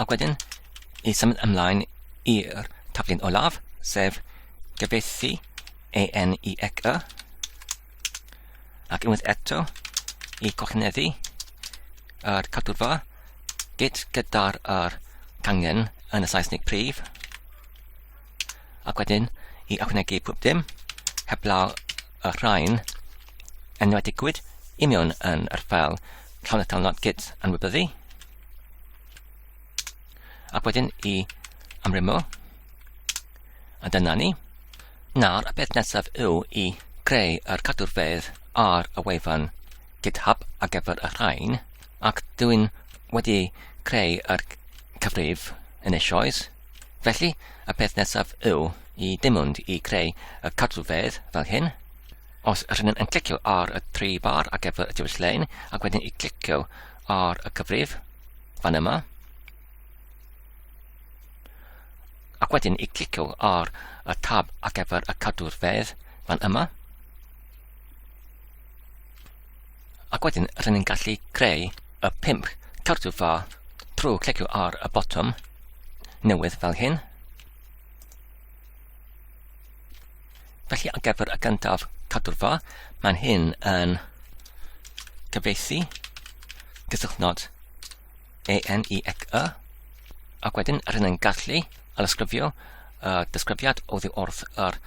A: Ac wedyn, i symud ymlaen i'r taflen olaf, sef cyfieithu enicy. Ac unwaith eto, i gorchneddu yr cadwrfa git gyda'r cangen yn y Saesnig prif. Ac wedyn, i ychwanegu pob dim, heblaw y rhain enwedigwyd i mewn yn yr ffeil llawn y talnod git anwybyddu. Ac wedyn i amrimo. A dyna ni. Nawr, y beth nesaf yw i creu yr cadwrfedd ar y wefan GitHub ar gyfer y rhain, ac dwi'n wedi creu yr cyfrif yn eisoes. Felly, y peth nesaf yw i dim ond i creu y cadwrfedd fel hyn. Os rydyn yn clicio ar y 3 bar ar gyfer y diwylliant, ac wedyn i clicio ar y cyfrif fan yma. Ac wedyn i clicio ar y tab ar gyfer y cadwrfedd fan yma. Ac wedyn rydyn ni'n gallu creu y 5 cadwrfa trwy clicio ar y botwm newydd fel hyn. Felly ar gyfer y gyntaf cadwrfa, mae'n hyn yn cyfieithu gysylltnod enicy. Ac wedyn rydyn ni'n gallu alysgrifio disgrifiad oddi wrth yr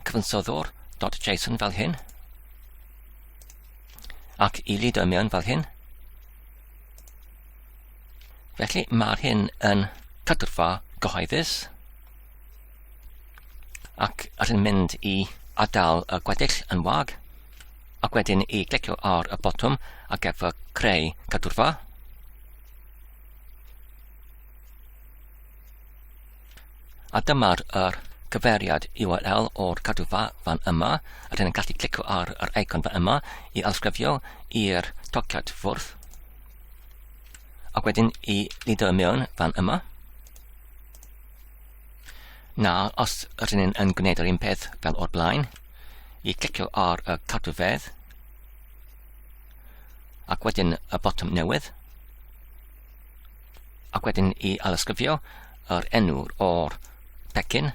A: cyfansoddwr .json fel hyn. Ac i lido mewn fel hyn. Felly mae'r hyn yn cadwrfa gyhoeddus. Ac rydyn mynd i adael y gweddill yn wag. Ac wedyn i clicio ar y botwm ar gyfer creu cadwrfa. A dyma'r cyfeiriad URL o'r cadwrfa fan yma. Rydyn ni'n gallu clicio ar yr eicon fan yma i alsgrifio i'r tociad ffwrdd. Ac wedyn i lido mewn fan yma. Nawr, os rydyn ni'n gwneud yr un peth fel o'r blaen, i clicio ar y cadwrfedd, ac wedyn y botwm newydd, ac wedyn i alysgrifio yr enw o'r pecyn,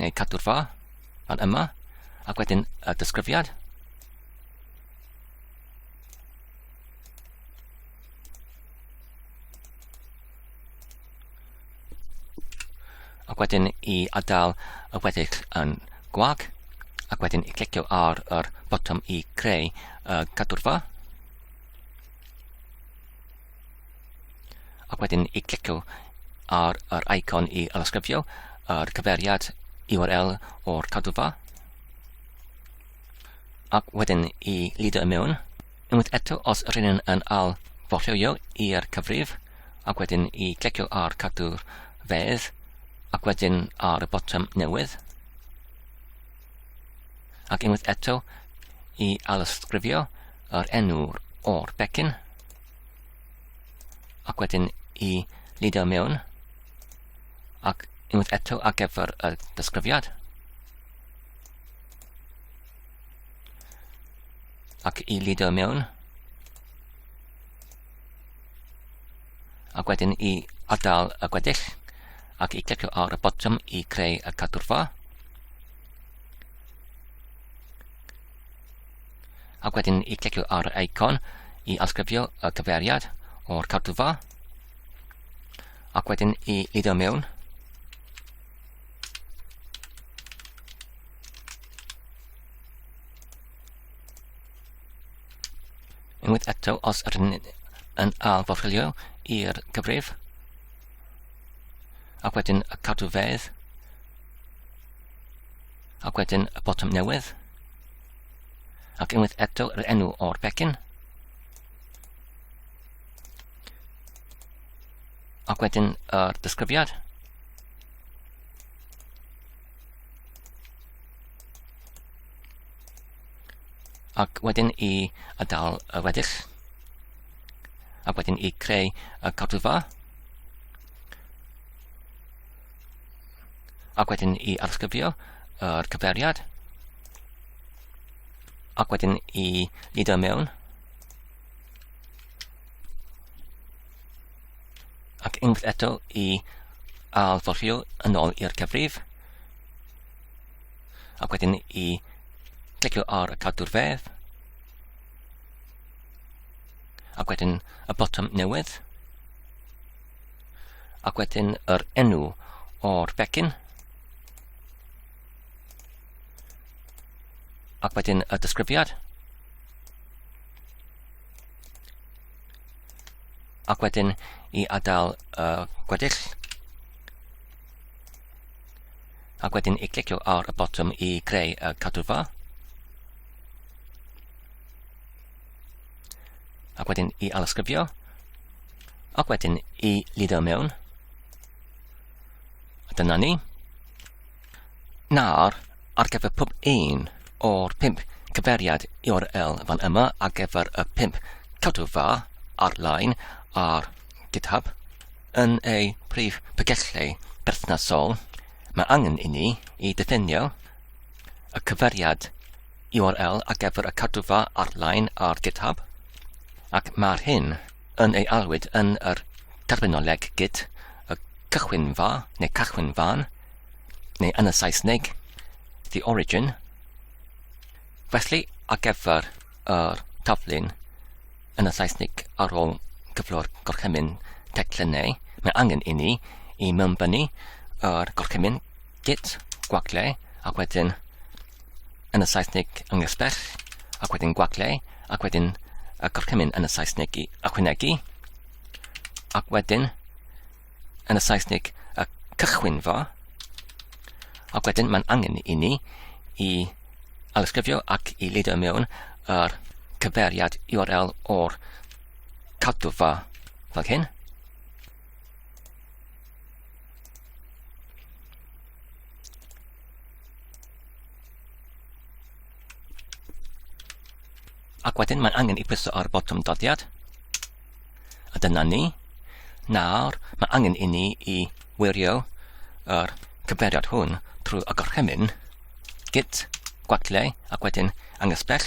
A: neu cadwrfa fan yma, ac wedyn y disgrifiad. Ac wedyn i adael y weddill yn gwag, ac wedyn i clicio ar yr botwm i creu y cadwrfa. Ac wedyn i clicio ar yr eicon i alysgrifio yr cyfeiriad URL o'r cadwrfa. Ac wedyn i lido mewn. Unwaith eto, os rydyn yn alfwrlio i'r cyfrif, ac wedyn i clicio ar cadwrfedd, ac wedyn ar y botwm newydd. Ac unwaith eto, i alysgrifio yr enw o'r pecyn. Ac wedyn i lido mewn. Ac unwaith eto ar gyfer y disgrifiad. Ac i lido mewn. Ac wedyn i adael y gweddill. Ac i clicio ar y botwm i creu y cadwrfa. Ac wedyn i clicio ar y eicon i alsgrifio y cyfeiriad o'r cadwrfa. Ac wedyn i lido mewn. Unwaith eto, os rydyn yn alfwrlio i'r cyfrif, ac wedyn y cadwrfedd, ac wedyn y botwm newydd, ac unwaith eto yr enw o'r pecyn, ac wedyn yr disgrifiad, ac wedyn i adael y weddill, ac wedyn i creu y cadwrfa, ac wedyn i alsgrifio yr cyfeiriad, ac wedyn I lido mewn, ac unwaith eto I alforrio yn ôl i'r cyfrif, ac wedyn I clicio ar y cadwrfedd, ac wedyn y botwm newydd, ac wedyn yr enw o'r becyn, ac wedyn y disgrifiad, ac wedyn I adael y gweddill, ac wedyn I clicio ar y botwm I greu y cadwfa, ac wedyn I alysgrifio, ac wedyn I lido mewn. Dyna ni. Nawr, ar gyfer pob un o'r 5 cyfeiriad URL fan yma ar gyfer y 5 cadwfa ar-lein ar GitHub yn ei prif bygellau berthnasol, mae angen I ni I diffinio y cyfeiriad URL ar gyfer y cadwfa ar-lein ar GitHub, ac mae'r hyn yn ei alwyd yn yr terminoleg Git, y cychwynfa neu cychwynfan, neu yn y Saesneg, the origin. Felly, ar gyfer yr taflun yn y Saesneg ar ôl cyflwr gorchymyn teclynau, mae angen I ni I mewnbynnu yr gorchymyn Git gwagle, ac wedyn yn y Saesneg ynghysbell, ac wedyn gwagle, ac wedyn y gorchymyn yn y Saesneg I ychwanegu, ac wedyn yn y Saesneg y cychwynfa, ac wedyn mae'n angen I ni I alysgrifio ac I lido mewn yr cyfeiriad URL o'r cadwfa fel hyn. Ac wedyn mae'n angen I pwyso ar botwm dodiad. A dyna ni. Nawr, mae angen I ni I wirio yr cyfeiriad hwn trwy y gorchymyn Git gwacle, ac wedyn ynghysbell,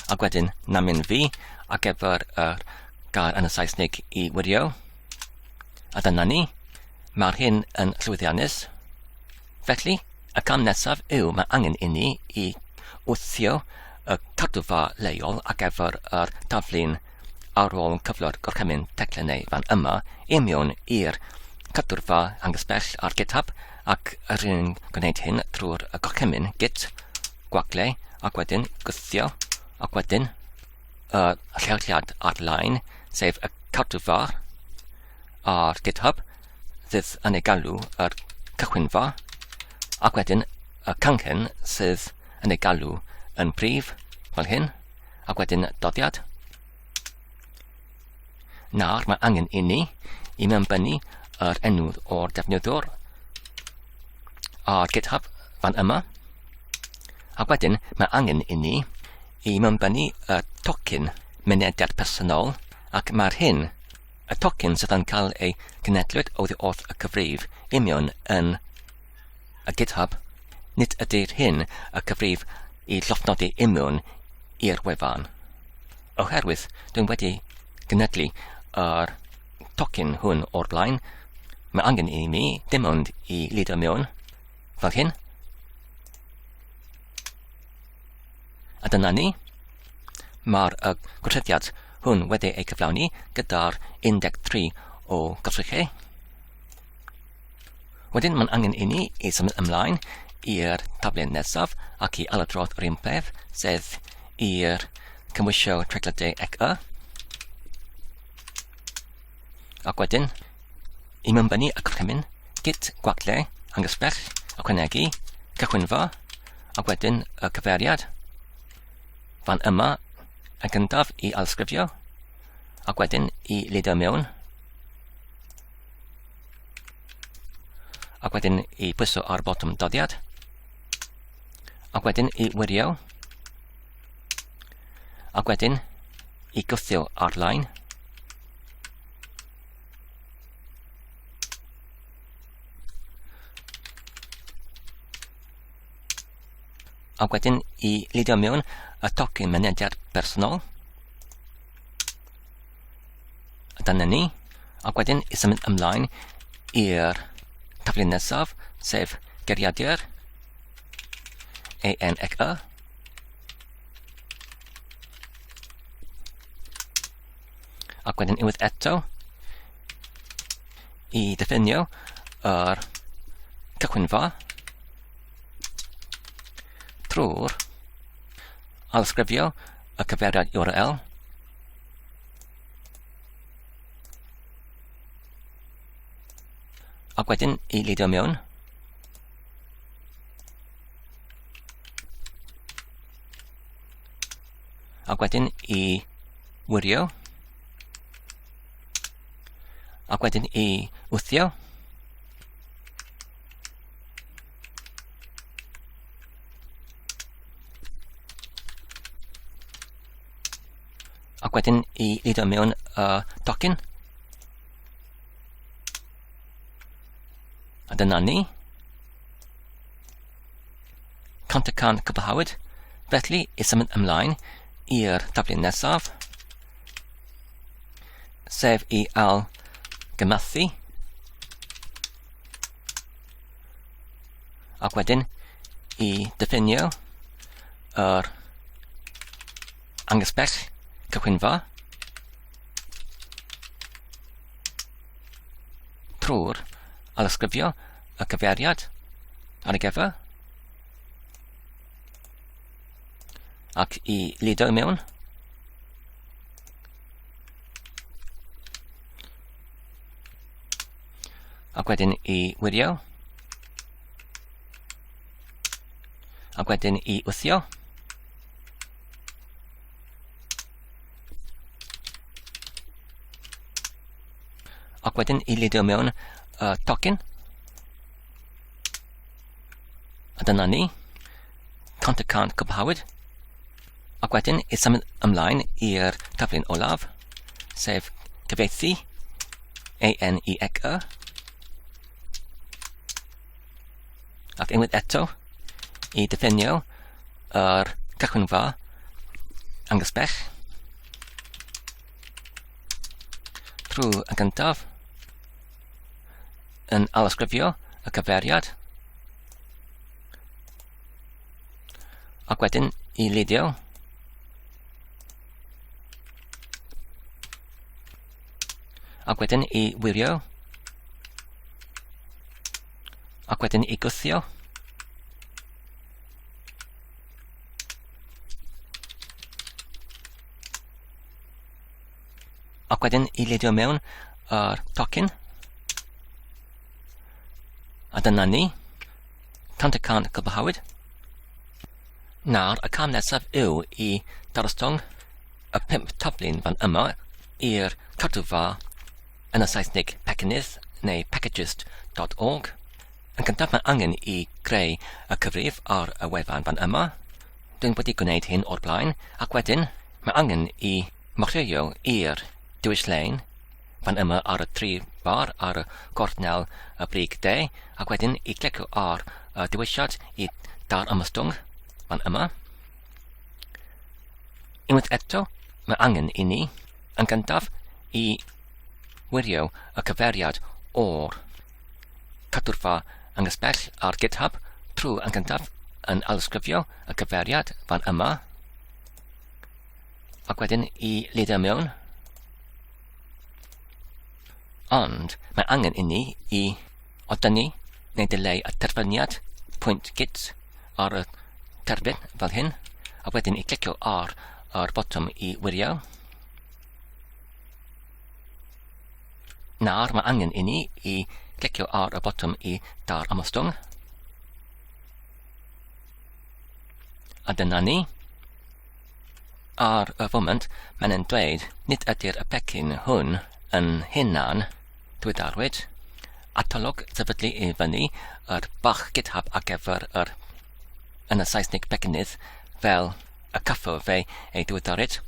A: ac wedyn namin fi ar gyfer yr gair yn y Saesneg I wirio. A dyna ni. Mae'r hyn yn llwyddiannus. Felly, y cam nesaf yw mae angen I ni I wthio y cadwfa leol ar gyfer yr taflun ar ôl cyflwr gorchymyn teclynau fan yma I mewn i'r cadwfa ynghysbell ar GitHub, ac yr un gwneud hyn trwy'r gorchymyn Git gwagle, ac wedyn gwthio, ac wedyn y lleoliad ar-lein, sef y cadwfa ar GitHub, sydd yn ei galw yr cychwynfa, ac wedyn y canghyn sydd yn ei galw yn brif, fel hyn, ac wedyn dodiad. Nawr mae angen I ni I mewnbynnu yr enw o'r defnyddwr ar GitHub fan yma, ac wedyn mae angen I ni I mewnbynnu y tocyn mynediad personol, ac mae'r hyn, y tocyn sydd yn cael ei gynedlwyd oddi wrth y cyfrif I mewn yn y GitHub, nid ydy'r hyn y cyfrif I llofnodi I mewn i'r wefan. Oherwydd, dwi'n wedi gynedlu yr tocyn hwn o'r blaen, mae angen I mi dim ond I lido mewn, fel hyn. A dyna ni. Mae'r gwrthyddiad hwn wedi ei cyflawni gyda'r 13 o gosrichau. Wedyn mae'n angen I ni I symud ymlaen i'r taflen nesaf ac I aladrodd yr un peth, sef i'r cymwysio treigliadau CReu. Ac wedyn, I mewnbynnu y gorchymyn Git gwacle, ynghysbell, ychwanegu, cychwynfa, ac wedyn y cyfeiriad. Fan yma, yn gyntaf I alysgrifio, ac wedyn I lido mewn, ac wedyn I pwyso ar botwm dodiad, ac wedyn I wirio, ac wedyn I gwthio ar-lein, ac wedyn I leidio mewn y tocyn mynediad personol. Dyna ni. Ac wedyn I symud ymlaen i'r taflen nesaf, sef geiriadur enicy. Ac wedyn unwaith eto I diffinio yr cychwynfa trwy'r alsgrifio y cyfeiriad URL ac wedyn I leidio mewn ac wedyn I wirio ac wedyn I wthio ac wedyn I leidio mewn y tocyn. A dyna ni. Contacan cyflawyd. Felly, I symud ymlaen i'r taflen nesaf, sef I algymathu. Ac wedyn I diffinio yr anghysbell cychwynfa trwy'r alysgrifio y cyfeiriad ar y gefr ac I leidio mewn ac wedyn I wirio ac wedyn I wthio ac wedyn I leidio mewn y tocyn. A dyna ni. Contacan cyflawyd. Ac wedyn I symud ymlaen i'r taflen olaf, sef cyfieithu enicy. Ac unwaith eto I diffinio yr cychwynfa anghysbell trwy y gyntaf yn alysgrifio y cyfeiriad ac wedyn I leidio ac wedyn I wirio ac wedyn I gwthio ac wedyn I leidio mewn yr tocyn. A dyna ni. Contacan cyflawyd. Nawr, y cam nesaf yw I darostong y 5 taflen fan yma i'r cadwfa yn y Saesnig Packagist neu Packagist.org. Yn gyntaf mae angen I greu y cyfrif ar y wefan fan yma. Dwi'n wedi gwneud hyn o'r blaen ac wedyn mae angen I morchio i'r diwylliant fan yma ar y 3 bar ar y gornel y brig D ac wedyn I clicio ar y diwylliant I dar ymostwng fan yma. Unwaith eto mae angen I ni yn gyntaf I wirio y cyfeiriad o'r cadwfa anghysbell ar GitHub trwy yn gyntaf yn alysgrifio y cyfeiriad fan yma ac wedyn I leidio mewn. Ond mae angen I ni I odynnu neu dileu y terfyniad .git ar y terfyn fel hyn a wedyn I clicio ar yr botwm I wirio. Nawr mae angen I ni I clicio ar y botwm I dar ymostwng. A dyna ni. Ar y foment mae'n dweud nid ydy'r y pecyn hwn yn hunan dwydarwyd. Atolwg sefydlu I fyny yr bach GitHub ar gyfer yn y Saesnig Packagist fel y cyffo fe ei dwydarwyd.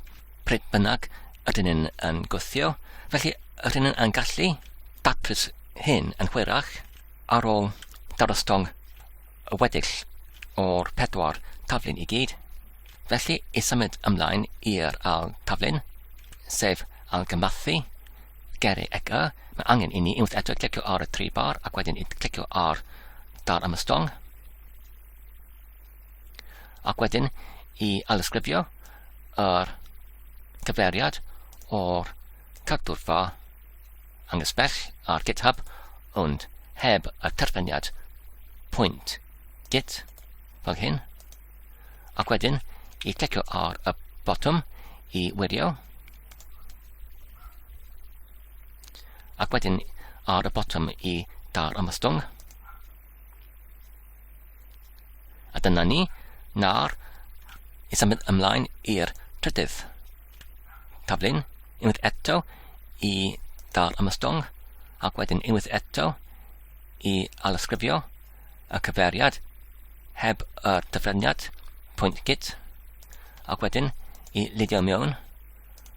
A: Pryd bynnag ydyn yn gwthio, felly ydyn yn gallu datblygu hyn yn hwyrach ar ôl darostong y weddill o'r 4 taflun I gyd. Felly, I symud ymlaen i'r ail taflun, sef algymathu, geri ec y. Mae angen I ni unwaith eto clicio ar y 3 bar ac wedyn I clicio ar dar ymystong. Ac wedyn I alysgrifio yr cyfeiriad o'r cadwrfa angysbell ar GitHub ond heb y terfyniad .git fel hyn. Ac wedyn I clicio ar y botwm I wirio. Ac wedyn ar y botwm I dar ymystong. A dyna ni, nawr I symud ymlaen i'r trydydd taflun, unwaith eto I dar ymystong, ac wedyn unwaith eto I alysgrifio y cyfeiriad heb y dyfraniad .git, ac wedyn I lidio mewn,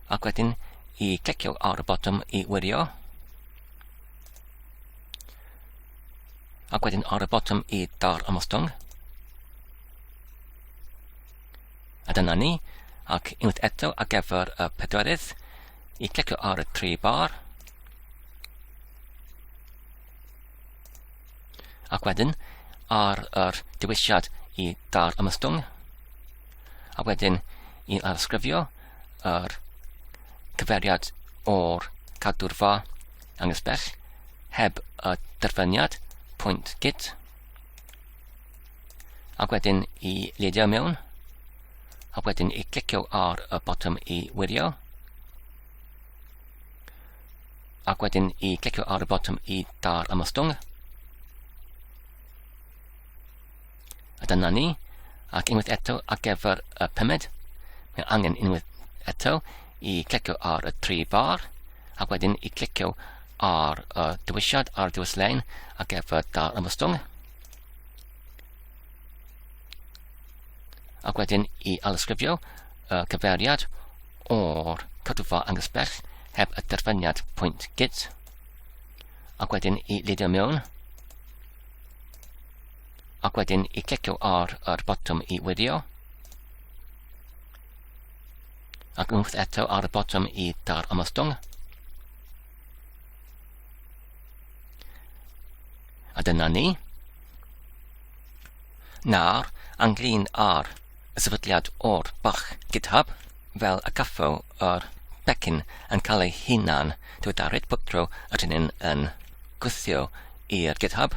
A: ac wedyn I clicio ar y botwm I wirio, ac wedyn ar y botwm I dar ymystong. A dyna ni, ac unwaith eto ar gyfer y pedwerydd, I clicio ar y 3 bar, ac wedyn ar yr dewisiad I dar ymystong, a wedyn I alysgrifio yr cyfeiriad o'r cadwrfa angysbell heb y derfyniad .git, ac wedyn I lidio mewn, ac wedyn I clicio ar y botwm I wirio, ac wedyn I clicio ar y botwm I dar ymystong. A dyna ni, ac unwaith eto ar gyfer y pumed, mae angen unwaith eto I clicio ar y 3 bar, ac wedyn I clicio ar y dewisiad ar dywys lein ar gyfer dar ymystong. Ac wedyn I alysgrifio y cyfeiriad o'r cadwrfa angysbell heb y derfyniad .git, ac wedyn I lidio mewn, ac wedyn I clicio ar yr botwm I wirio, ac unwaith eto ar y botwm I dar ymystong. A dyna ni. Nawr, ynglyn ar y sefydliad o'r bach GitHub, fel y gaffo yr becyn yn cael ei hunan diweddaryd bob tro ydyn yn gweithio i'r GitHub,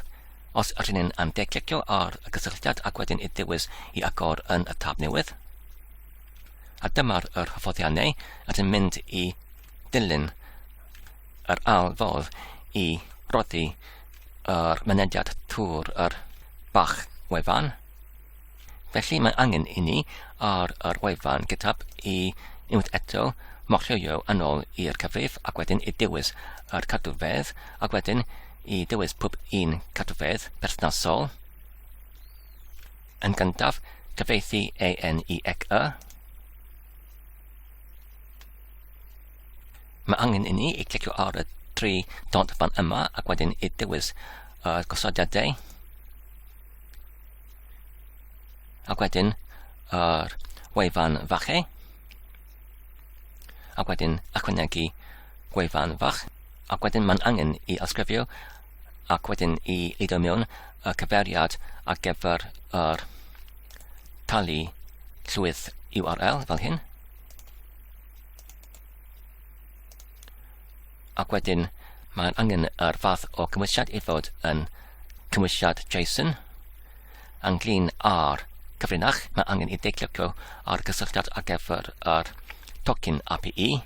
A: os ydyn yn declicio ar y gysylltiad ac wedyn I ddewis I agor yn y tab newydd. A dyma'r yr hyfforddiannau ydyn mynd I dilyn yr alfodd I roddi yr mynediad trwy'r yr bach wefan. Felly mae angen I ni ar yr wefan GitHub I unwaith eto morllio yn ôl i'r cyfrif ac wedyn I dewis yr cadwfedd ac wedyn I dewis pob un cadwfedd berthnasol. Yn gyntaf, cyfieithu enicy. Mae angen I ni I clicio ar y 3 dot fan yma ac wedyn I dewis y gosodiadau. Ac wedyn yr wefan fache. Ac wedyn ychwanegu wefan fach. Ac wedyn mae'n angen I alsgrifio ac wedyn I lido mewn y cyfeiriad ar gyfer yr talu llwyth URL fel hyn. Ac wedyn mae'n angen yr fath o cymwysiad I fod yn cymwysiad JSON. Ynglyn ar cyfrinach, mae angen I declicio ar gysylltiad ar gyfer yr tocyn API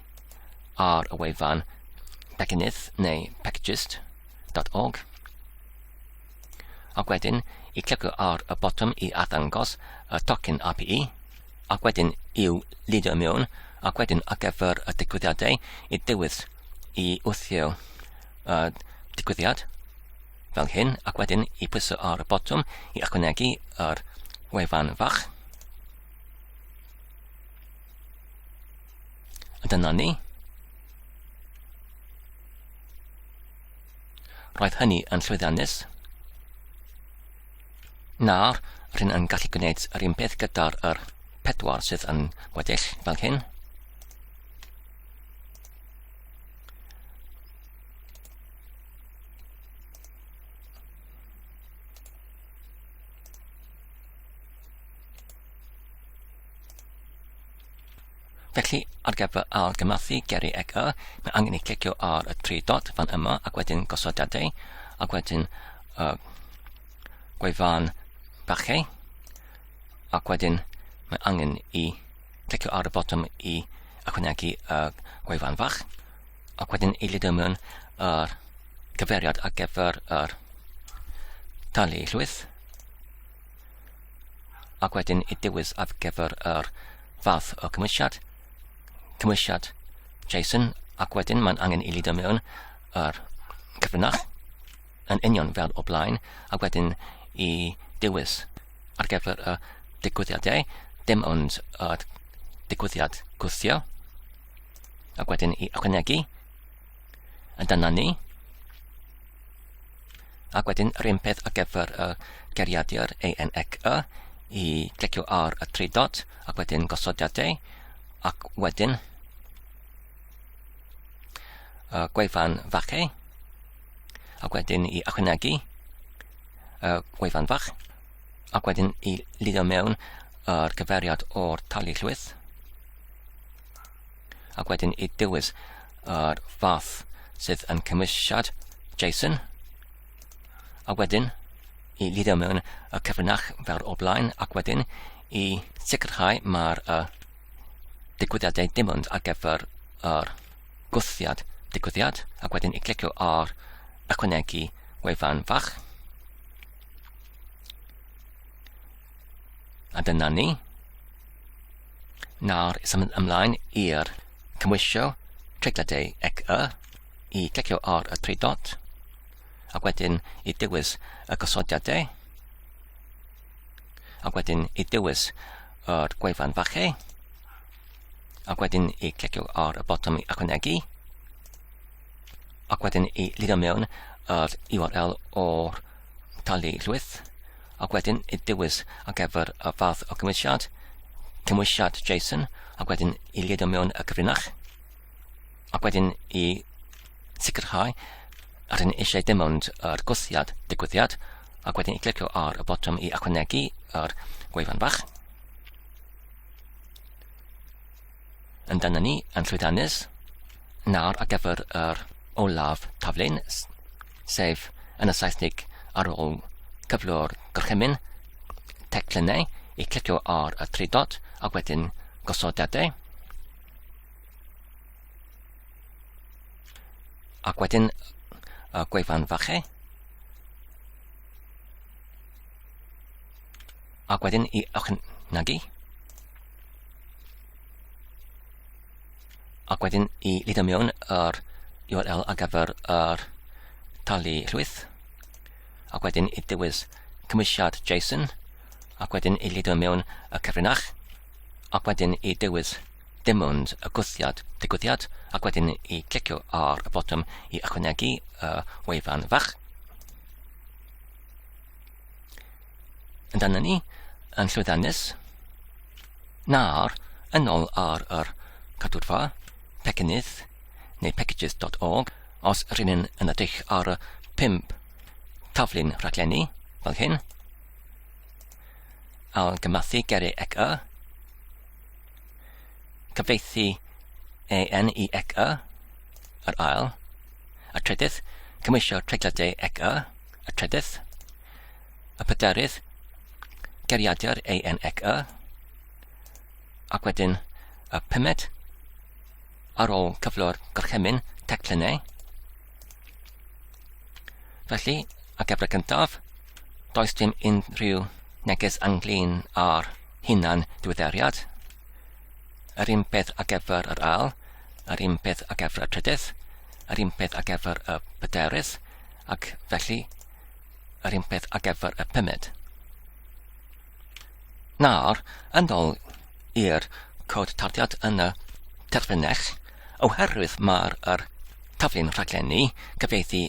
A: ar y wefan Packagist neu Packagist.org. Ac wedyn I clicio ar y botwm I addangos y tocyn API. Ac wedyn i'w lidio mewn ac wedyn ar gyfer y digwyddiadau I dewis I wthio digwyddiad fel hyn ac wedyn I pwyso ar y botwm I ychwanegu yr wefan fach. A dyna ni. Roedd hynny yn llwyddiannus. Nawr, rydyn yn gallu gwneud yr un peth gyda'r pedwar sydd yn gweddill fel hyn. Felly, ar gyfer argymathu geri ec y, mae angen i clicio ar y 3 dot fan yma ac wedyn gosodiadau ac wedyn gwefan bachau ac wedyn mae angen i clicio ar y bottom i ychwanegu gwefan fach ac wedyn i lido mewn yr cyfeiriad ar gyfer yr talu llwyth ac wedyn i diwys ar gyfer yr fath o cymwysiad JSON ac wedyn mae'n angen i lido mewn yr cyfrinach yn union fel o blaen ac wedyn i diwys ar gyfer y digwyddiadau dim ond y digwyddiad gwthio ac wedyn i ychwanegu yn dyna ni ac wedyn yr un peth ar gyfer y geriadur ec y i clicio ar y 3 dot ac wedyn gosodiadau ac wedyn gwefan fachau ac wedyn i ychwanegu gwefan fach ac wedyn i lido mewn yr cyfeiriad o'r talu llwyth ac wedyn i diwys yr fath sydd yn cymwysiad JSON ac wedyn i lido mewn y cyfrinach fel o blaen ac wedyn i sicrhau mae'r digwyddiadau dim ond ar gyfer yr digwyddiad ac wedyn i clicio ar ychwanegu gwefan fach a dyna ni. Nawr symud ymlaen i'r cymwisio treigliadau ec y i clicio ar y 3 dot ac wedyn i diwys y gosodiadau ac wedyn i diwys yr gwefan fachau ac wedyn i clicio ar y bottom i ychwanegu ac wedyn i lido mewn yr URL o'r talu llwyth ac wedyn i diwys ar gyfer y fath o cymwysiad JSON ac wedyn i lido mewn y cyfrinach ac wedyn i sicrhau rydyn eisiau dim ond yr digwyddiad ac wedyn i clicio ar y bottom i ychwanegu yr gwefan fach yn dyna ni yn llwyddiannus. Nawr ar gyfer yr olaf taflun sef yn y Saesnig ar ôl cyflwr gorchymyn teclynau i clicio ar y 3 dot ac wedyn gosodiadau ac wedyn gwefan fachau ac wedyn i ychwanegu ac wedyn i lido mewn yr URL ar gyfer yr talu llwyth ac wedyn i diwys cymwysiad JSON ac wedyn i lido mewn y cyfrinach ac wedyn i diwys dim ond y digwyddiad ac wedyn i clicio ar y bottom i ychwanegu y wefan fach. Yn dyna ni yn llwyddiannus. Nawr yn ôl ar yr cadwrfa Packagist neu Packagist.org os rydyn yn edrych ar y 5 taflun rhaglennu fel hyn argymathu geri ec y cyfieithu enicy yr ail y trydydd cymwisio treigliadau ec y trydydd y pedarydd geriadur ec ac wedyn y 5 ar ôl cyflwr gorchymyn teclynau. Felly, ar gyfer y gyntaf, does dim unrhyw neges ynglyn â'r hunan diweddariad. Yr un peth ar gyfer yr ail, yr un peth ar gyfer y trydydd, yr un peth ar gyfer y pedarydd, ac felly yr un peth ar gyfer y 5. Nawr, yn ôl i'r cod tardiad yn y terfynech, oherwydd mae'r taflun rhaglennu cyfieithu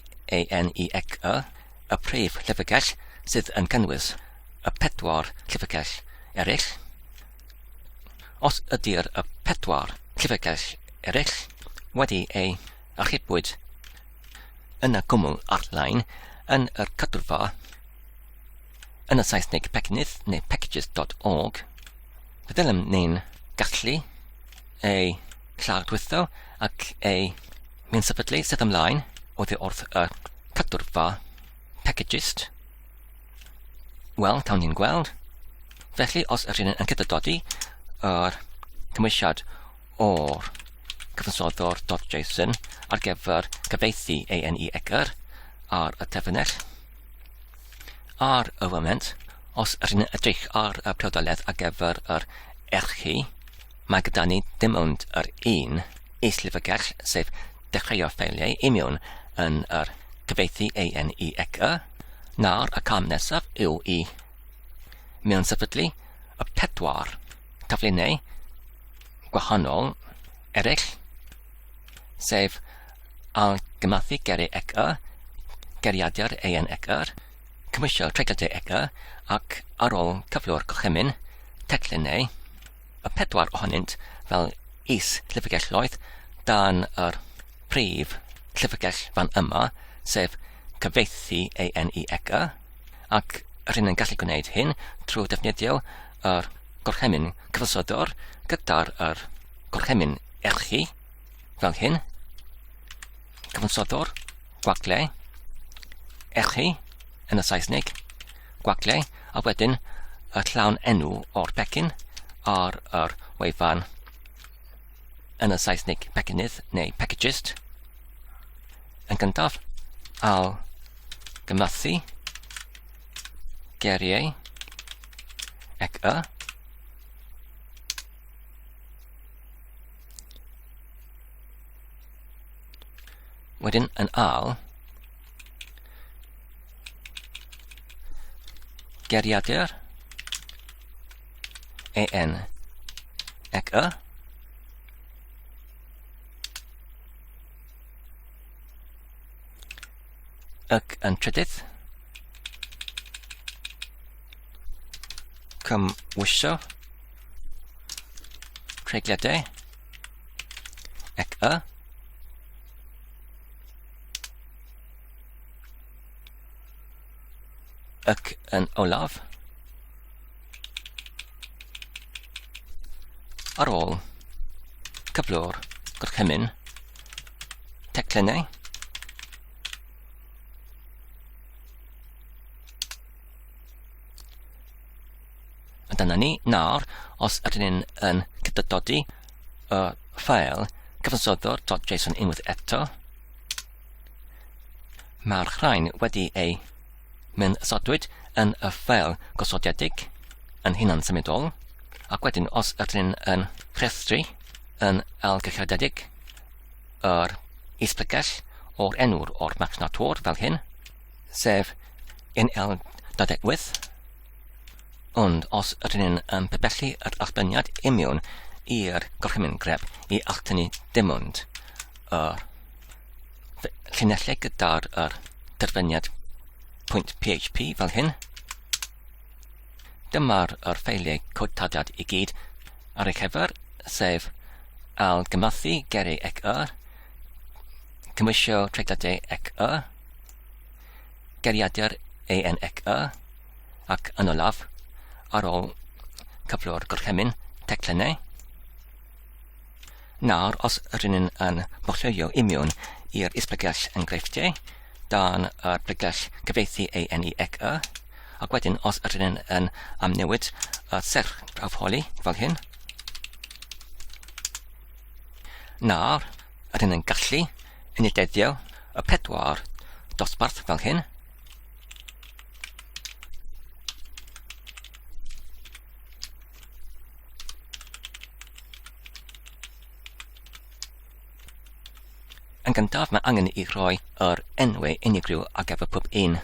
A: enicy y prif llyfrgell sydd yn cynnwys y pedwar llyfrgell eraill. Os ydy'r y pedwar llyfrgell eraill wedi ei archebwyd yn y gwmwl ar-lein yn yr cadwrfa yn y Saesneg Packagist neu Packagist.org, byddem ni'n gallu ei llardwytho ac ei mi'n-sefydlu sydd ymlaen oddi wrth y cadwrfa Packagist. Wel, tawn ni'n gweld. Felly, os yr un yn cydydodi yr cymwysiad o'r cyfansoddwr.json ar gyfer cyfieithu enicy ar y terfynell, ar y foment, os yr un yn edrych ar y priodolaeth ar gyfer yr erchi, mae gyda ni dim ond yr un is-llyfrgell, sef dechreuo'r ffeiliau i mewn yn yr cyfieithu enicy, na'r y cam nesaf yw i mewn-sefydlu y pedwar tafluniau gwahanol eraill, sef argymathu geriau geriadur enicy, cymwysio treigliadau ega ac ar ôl cyflwr gorchymyn teclynau, y pedwar ohonynt fel is-llyfrgelloedd dan yr prif llyfrgell fan yma, sef cyfieithu enicy, ac yr un yn gallu gwneud hyn trwy defnyddio yr gorchymyn cyfansoddwr gyda'r gorchymyn erchi, fel hyn, cyfansoddwr, gwaglau, erchi, yn y Saesneg, gwaglau, a wedyn y llawn enw o'r becyn ar yr wefan yn y Saesneg Packagist neu Packagist. Yn gyntaf, gymathu geriau ega wedyn yn geriadur enicy ac yn trydydd cymwysio treigliadau ega ac yn olaf ar ôl cyflwr gorchymyn teclynau a dyna ni nawr os ydyn ni'n yn cydydodi y ffail cyfansoddwr.json unwaith eto. Mae'r rhain wedi ei mynd-sodwyd yn y ffail gosodiedig yn hunan symudol, ac wedyn os ydyn ni'n yn rhestru yn algychriadedig yr is-llyfrgell o'r enw'r o'r machnatwr fel hyn, sef NL-28, ond os ydyn ni'n bebellu yr arbenniad i mewn i'r gorchymyn grep i altynu dim ond yr llinellau gyda'r derfyniad .php fel hyn. Dyma'r ffeiliau codtadiad i gyd ar ei cyfer, sef gymathu geriau ega, cymwysio treigliadau ega, geriadur enicy ac yn olaf ar ôl cyflwr gorchymyn teclynau. Nawr, os ydyn ni'n yn bollio i mewn i'r is-llyfrgell enghreifftiau dan yr llyfrgell cyfieithu enicy, ac wedyn os ydyn ni'n yn amnewid y serch brawfholi fel hyn. Nawr, ydyn ni'n gallu unedyddio y pedwar dosbarth fel hyn. Yn gyntaf, mae angen i roi yr enwau unigryw ar gyfer pob un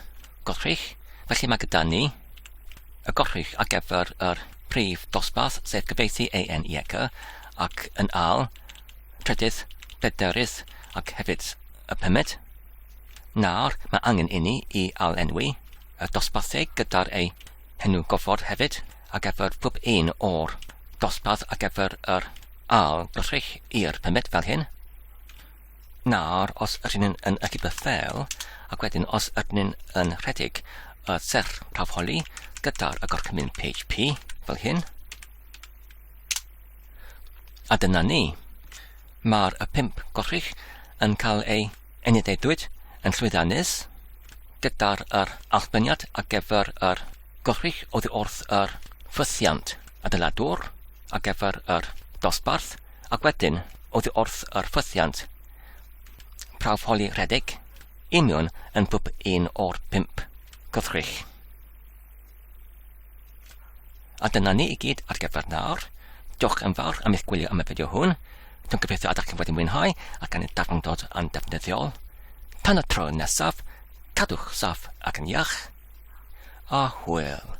A: gorchrych, felly mae gyda ni y gorchrych ar gyfer yr prif dosbarth, sef cyfieithu enicy, ac yn trydydd, bedarydd, ac hefyd y pumed. Nawr, mae angen i ni i enwi y dosbarthau gyda'r ei Henw gofod hefyd ar gyfer pob un o'r dosbarth ar gyfer yr ail gwrthrych i'r permit fel hyn. Nawr, os ydyn nhw'n yn ychydig fel, ac wedyn os ydyn nhw'n yn rhedeg y serch prawfholi gyda'r y gorchymyn PHP fel hyn. A dyna ni. Mae'r y 5 gwrthrych yn cael ei enidedwyd yn llwyddannus gyda'r yr allbyniad ar gyfer yr gwrthrych oddi wrth yr ffythiant adeiladwr ar gyfer yr dosbarth ac wedyn oddi wrth yr ffythiant prawfholi rhedeg union yn pob un o'r 5 gwrthrych. A dyna ni i gyd ar gyfer nawr. Diolch yn fawr am eich gwylio am y fideo hwn. Dwi'n gobeithio ydych chi'n wedi mwynhau ac yn darlledod yn defnyddiol. Tan y tro nesaf, cadwch saff ac yn iach, a hwyl.